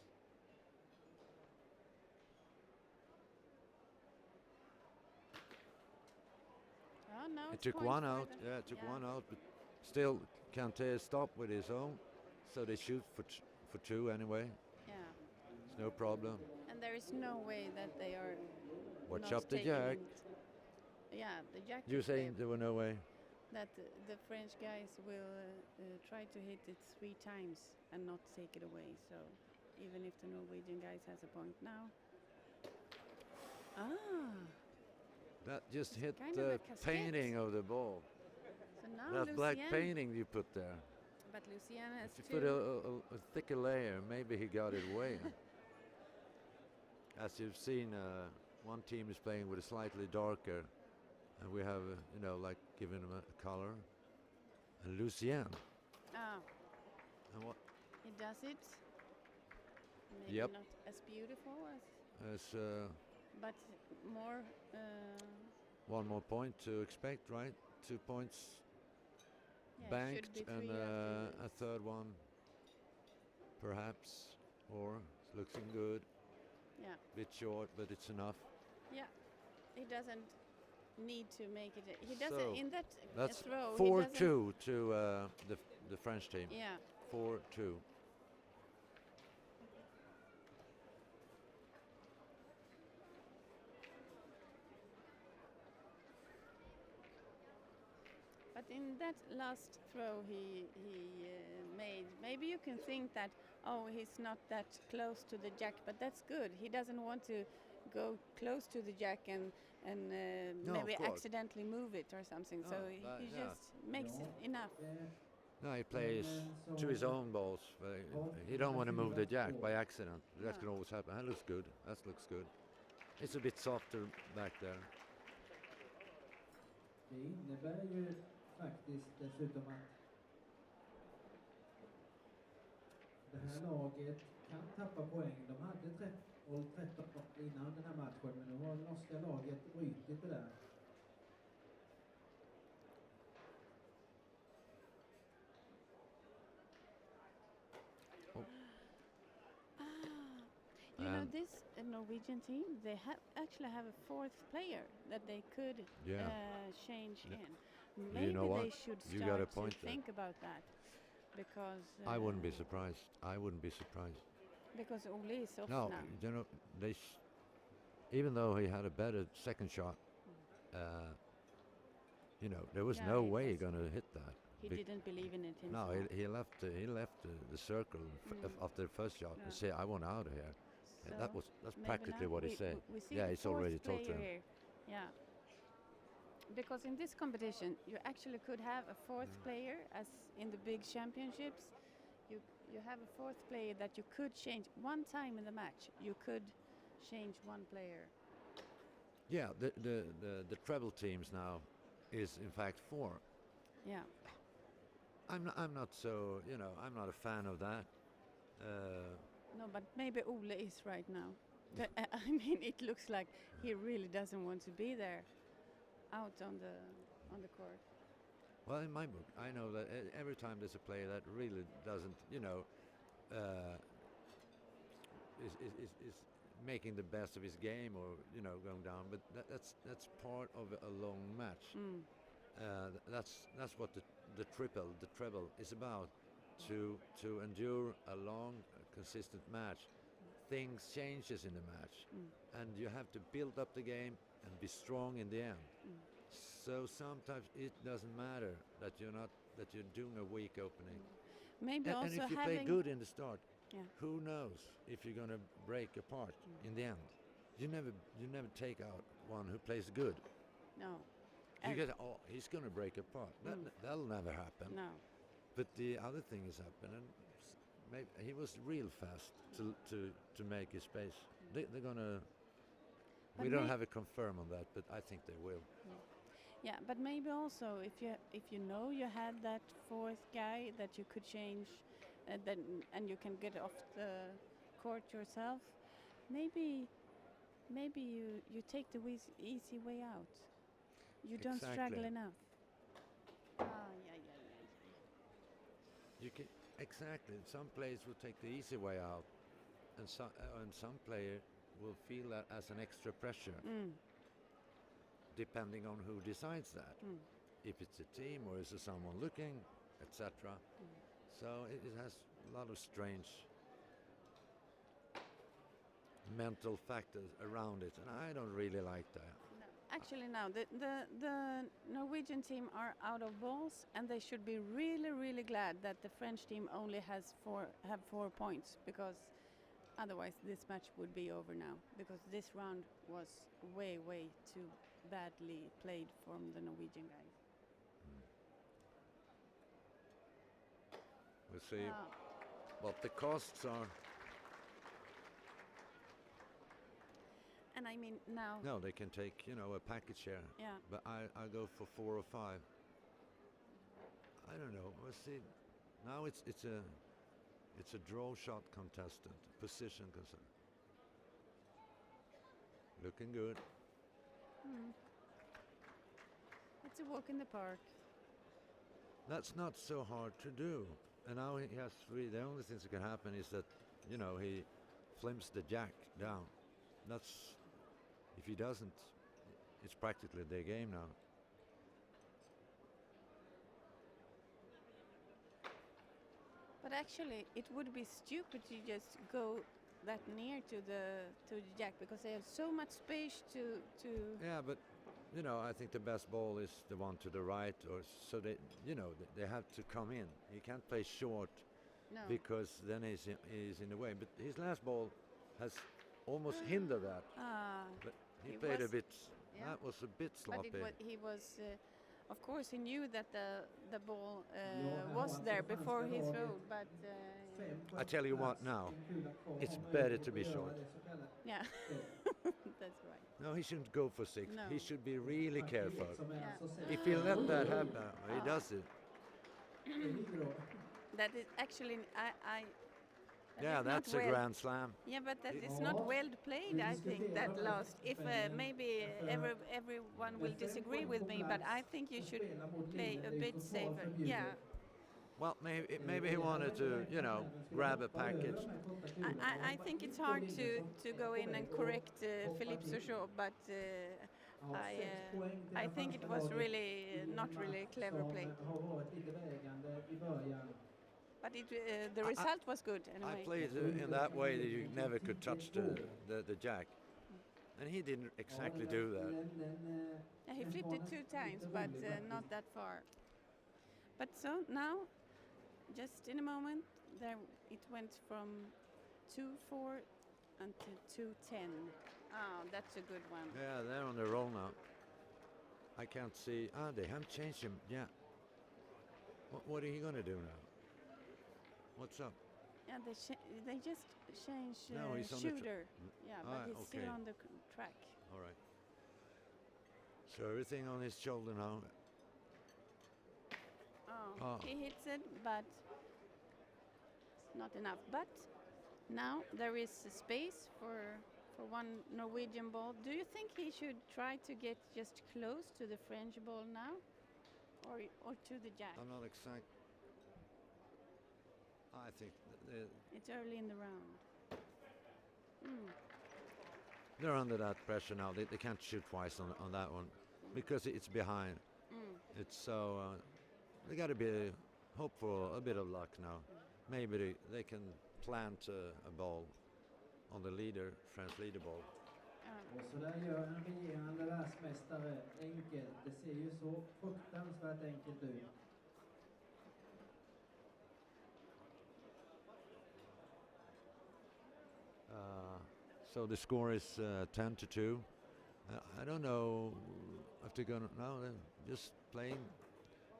Oh, now It it's took point one for out. them. Yeah, it took one out, but still Quintais stopped with his own, so they shoot for 2 anyway. Yeah. It's no problem. And there is no way that they are. Watch not up the taking jack. it. Yeah, the jack. You is saying there. there were no way? That the French guys will try to hit it 3 times and not take it away. So even if the Norwegian guys has a point now. That just hit kind of the a casket. painting of the ball. So now That black Lucien- painting you put there. But Lucien has If you 2. put a thicker layer, maybe he got it away. As you've seen, one team is playing with a slightly darker, and we have, like giving them a color. And Lucien. Ah, And what? he does it. Maybe Yep. not as beautiful as, but more. One more point to expect, right? 2 points Yeah, banked, should be 3 and after a this. third one, perhaps, or it's looking good. Yeah, Bit short, but it's enough. yeah. He doesn't need to make it. He doesn't So, in that That's throw. he 4-2 to the French team. doesn't- Yeah. 4-2. But in that last throw he made, maybe you can think that, oh, he's not that close to the jack, but that's good. He doesn't want to go close to the jack and No, of maybe course. accidentally move it or something. So No, he yeah. just makes it enough. No, he plays to his own balls. He don't want to move the jack by accident. That No. can always happen. That looks good. That looks good. It's a bit softer back there. Det innebär ju faktiskt dessutom att det här laget kan tappa poäng. De hade 13 innan den här matchen, men nu har det norska laget brutit det där. You know, And- this Norwegian team, they actually have a 4th player that they could Yeah. Change Yeah. in. You Maybe know what? they should You start got a to point there. think about that, because I wouldn't be surprised. I wouldn't be surprised. because Ole is off No, now. even though he had a better second shot, there was Yeah, no it way was- he's going to hit that. He Bec- didn't believe in it No, himself. he left the circle after the first shot and Yeah. say, "I want out of here." So That's maybe practically now what he we- said. we see Yeah, the he's already 4th talked to player him. here. Yeah. Because in this competition, you actually could have a 4th player, as in the big championships. You have a 4th player that you could change one time in the match. You could change one player. Yeah, the treble teams now is in fact 4. Yeah. I'm not so I'm not a fan of that. No, but maybe Ole is right now. But, I mean, it looks like he really doesn't want to be there, out on the court. Well, in my book, I know that every time there's a player that really doesn't, is making the best of his game, or going down. But that's part of a long match. That's what the treble is about. To endure a long, consistent match, things changes in the match, and you have to build up the game and be strong in the end. So sometimes it doesn't matter that you're doing a weak opening. Maybe And also if you having play good in the start, Yeah. who knows if you're going to break apart in the end? you never take out one who plays good. No. You And- get, oh, he's going to break apart. That'll never happen. No. But the other thing has happened, and maybe he was real fast to make his space. They're going to. But We don't may- have a confirm on that, but I think they will. Yeah, but maybe also if you know you had that fourth guy that you could change, then and you can get off the court yourself, maybe you take the easy way out. You don't struggle Exactly. enough. Yeah. You can exactly. Some players will take the easy way out, and some player will feel that as an extra pressure, depending on who decides that. If it's a team or is it someone looking, etc. So it has a lot of strange mental factors around it, and I don't really like that. No. Actually, now the Norwegian team are out of balls, and they should be really glad that the French team only have 4 points, because otherwise this match would be over now, because this round was way too badly played from the Norwegian guys. We'll see Ah. what the costs are. And I mean now, No, they can take, a package here. yeah, But I go for 4 or 5. I don't know. We'll see. Now it's a draw shot contestant, position contestant. Looking good. it's a walk in the park. That's not so hard to do. And now he has 3. The only thing that can happen is that, he flims the jack down. That's, if he doesn't, it's practically their game now. But actually, it would be stupid to just go that near to the jack, because they have so much space to. Yeah, but I think the best ball is the one to the right, or so they have to come in. He can't play short No. because then he's in the way. But his last ball has almost hindered that. But he He played a was- bit. yeah. That was a bit sloppy. But he was, of course, he knew that the ball was there before he threw. But I tell you what now, it's better to be short. yeah, that's right. No, he shouldn't go for 6. No. He should be really careful. Yeah. If he let that happen, he does it. That is actually I. that Yeah, is not that's a well- grand slam. Yeah, but that is not well played. I think that last. If maybe everyone will disagree with me, but I think you should play a bit safer. Yeah, Well, maybe he wanted to, grab a package. I think it's hard to go in and correct Philippe Souchot, but I think it was really not really clever play. But the result was good I anyway. played in that way that you never could touch the jack. And he didn't exactly do that. Yeah, he flipped it 2 times, but not that far. But so now, just in a moment, there it went from 2-4 until 2-10. Oh, that's a good one. Yeah, they're on the roll now. I can't see. They haven't changed him. Yeah. What are you going to do now? What's up? Yeah, they just changed No, he's on the shooter. Yeah, but he's okay. still on the track. All right. So everything on his shoulder now. Oh, he hits it, but not enough. But now there is a space for one Norwegian ball. Do you think he should try to get just close to the French ball now, or to the jack? I'm not exact. I think It's early in the round. they're under that pressure now. They can't shoot twice on that one because it's behind. It's so they got to be hope for a bit of luck now. Maybe they can plant a ball on the French leader ball. Och så där gör en regerande världsmästare enkelt. Det ser ju så fruktansvärt enkelt ut. So the score is 10-2. I don't know if they're gonna. No, they're just playing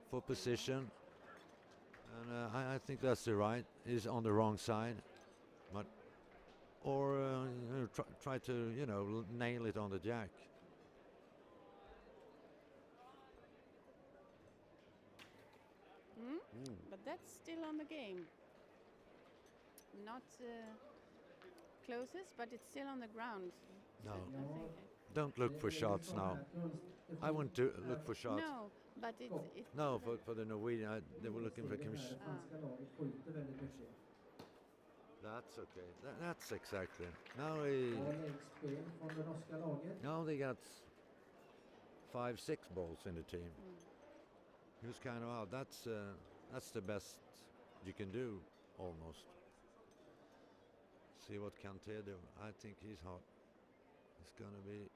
for position, and I think that's the right. Is on the wrong side, but or try to nail it on the jack. But that's still on the game. Not closest, but it's still on the ground. No, I think. don't look for shots now. I wouldn't look for shots. No, but it's No, for the Norwegian, they were looking for. Franska laget skjuter väldigt mycket. That's okay. That's exactly. Now he. Och läggspel från det norska laget. Now they got 5-6 balls in the team. He was kind of out. That's the best you can do, almost. See what Quintais do. I think he's hot. He's gonna be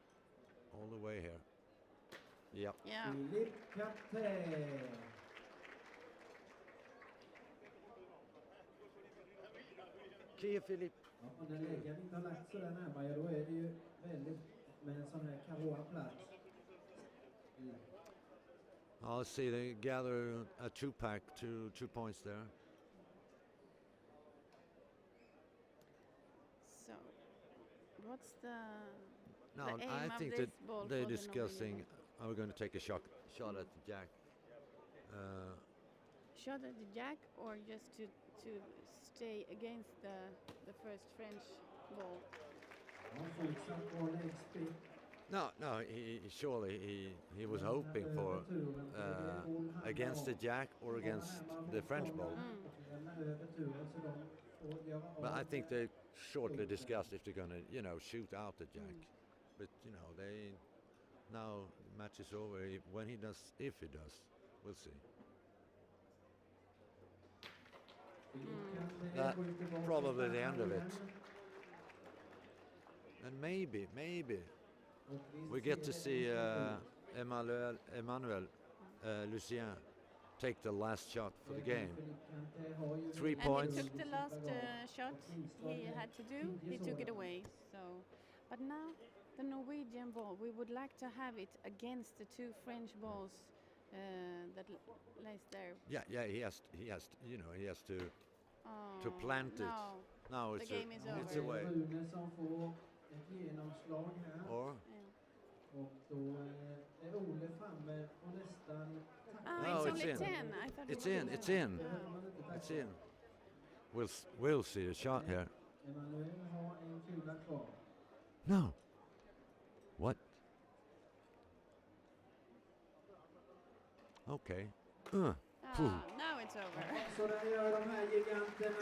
all the way here. Yep. yeah. Filip Quintais. Kia Philip. Ja, och när läggaren inte har lagt så där närmare, då är det ju väldigt med en sån här karoa plats. I'll see they gather a 2-pack, 2 points there. So, what's the No, the aim I of think this that ball they're for the discussing. Norwegian? Are we going to take a shot at the jack? Shot at the jack, or just to stay against the first French ball? Ja, fortsatt bra läggspel. No. He surely he was hoping for against the jack or against the French ball. But I think they shortly discussed if they're going to shoot out the jack. But they now match is over. When he does, if he does, we'll see. That probably the end of it. And maybe we get to see Emmanuel Lucien take the last shot for the game. 3 And points. he took the last shot he had to do. He took it away. So, but now the Norwegian ball, we would like to have it against the 2 French balls that lays there. Yeah. He has to plant it. No, Now the it's game is over. it's away. Rune som får ett genomslag här. Or Och då är Ole framme och nästan No, it's it's only in. 10. I thought It's it in. was It's in. behöver man inte It's tacka. in. We'll see the shot here. Emanuel har en kula kvar. No. What? Okay. Now it's over. Så där gör de här giganterna.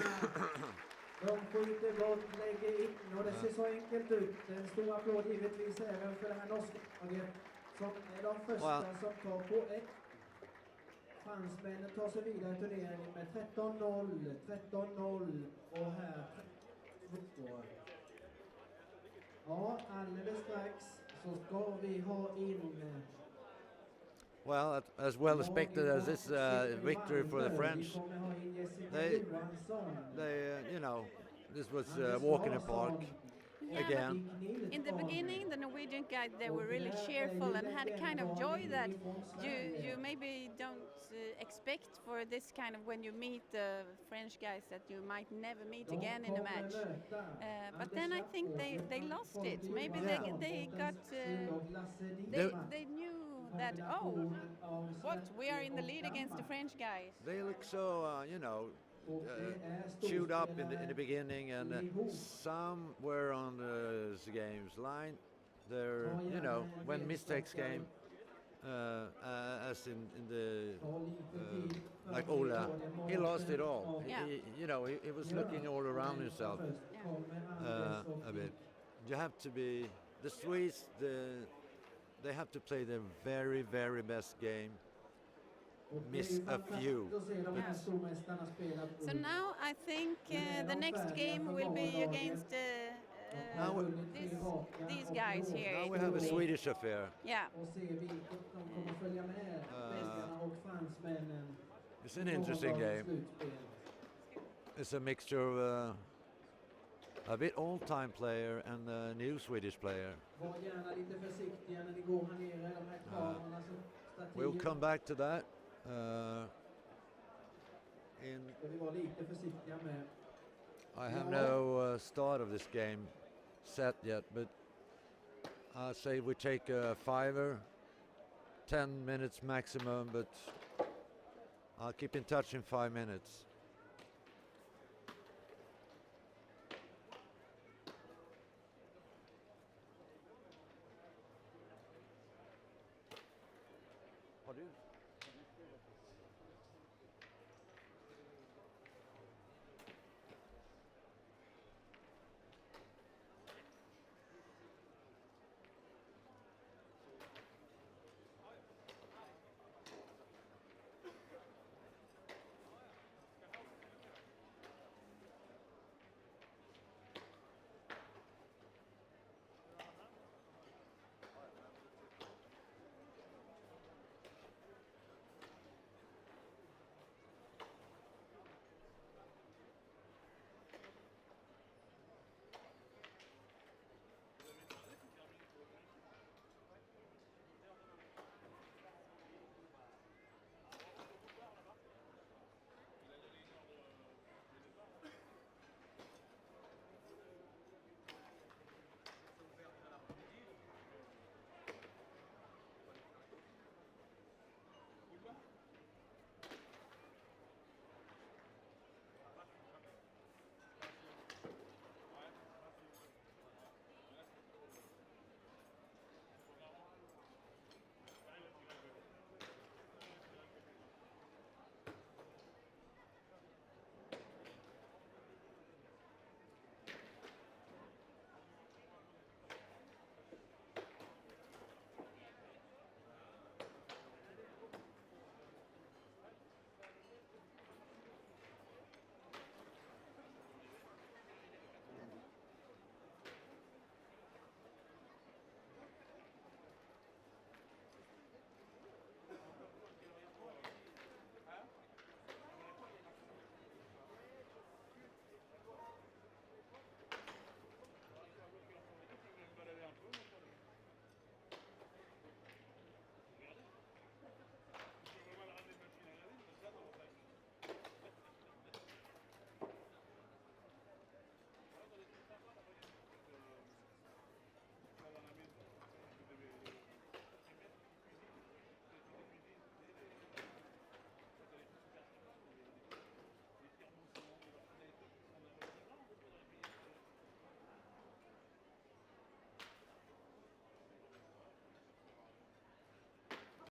De skjuter bort, lägger in och det ser så enkelt ut. En stor applåd givetvis även för det här norska laget som är de första som tar poäng. Fransmännen tar sig vidare i turneringen med 13-0, 13-0 och här 13-2. Ja, alldeles strax så ska vi ha in Well, as well expected as this victory for the French, they this was a walk in the park again. In the beginning, the Norwegian guys, they were really cheerful and had a kind of joy that you maybe don't expect for this kind of when you meet the French guys that you might never meet again in a match. But then I think they lost it. Maybe they got they knew that what we are in the lead against the French guys. They look so chewed up in the beginning, and some were on the game's line. They're when mistakes came, as in the like Ola, he lost it all. Yeah. He was looking all around himself a bit. You have to be the Swedes. They have to play their very, very best game. Miss a few. So now I think the next game will be against these guys here. Now we have a Swedish affair. Yeah. It's an interesting game. It's a mixture of a bit old-time player and a new Swedish player. Var gärna lite försiktiga när ni går här nere, de här kamerorna som We'll stativ. come back to that. Ska vi vara lite försiktiga med. I have no start of this game set yet, but I say we take a fiver, 10 minutes maximum, but I'll keep in touch in 5 minutes.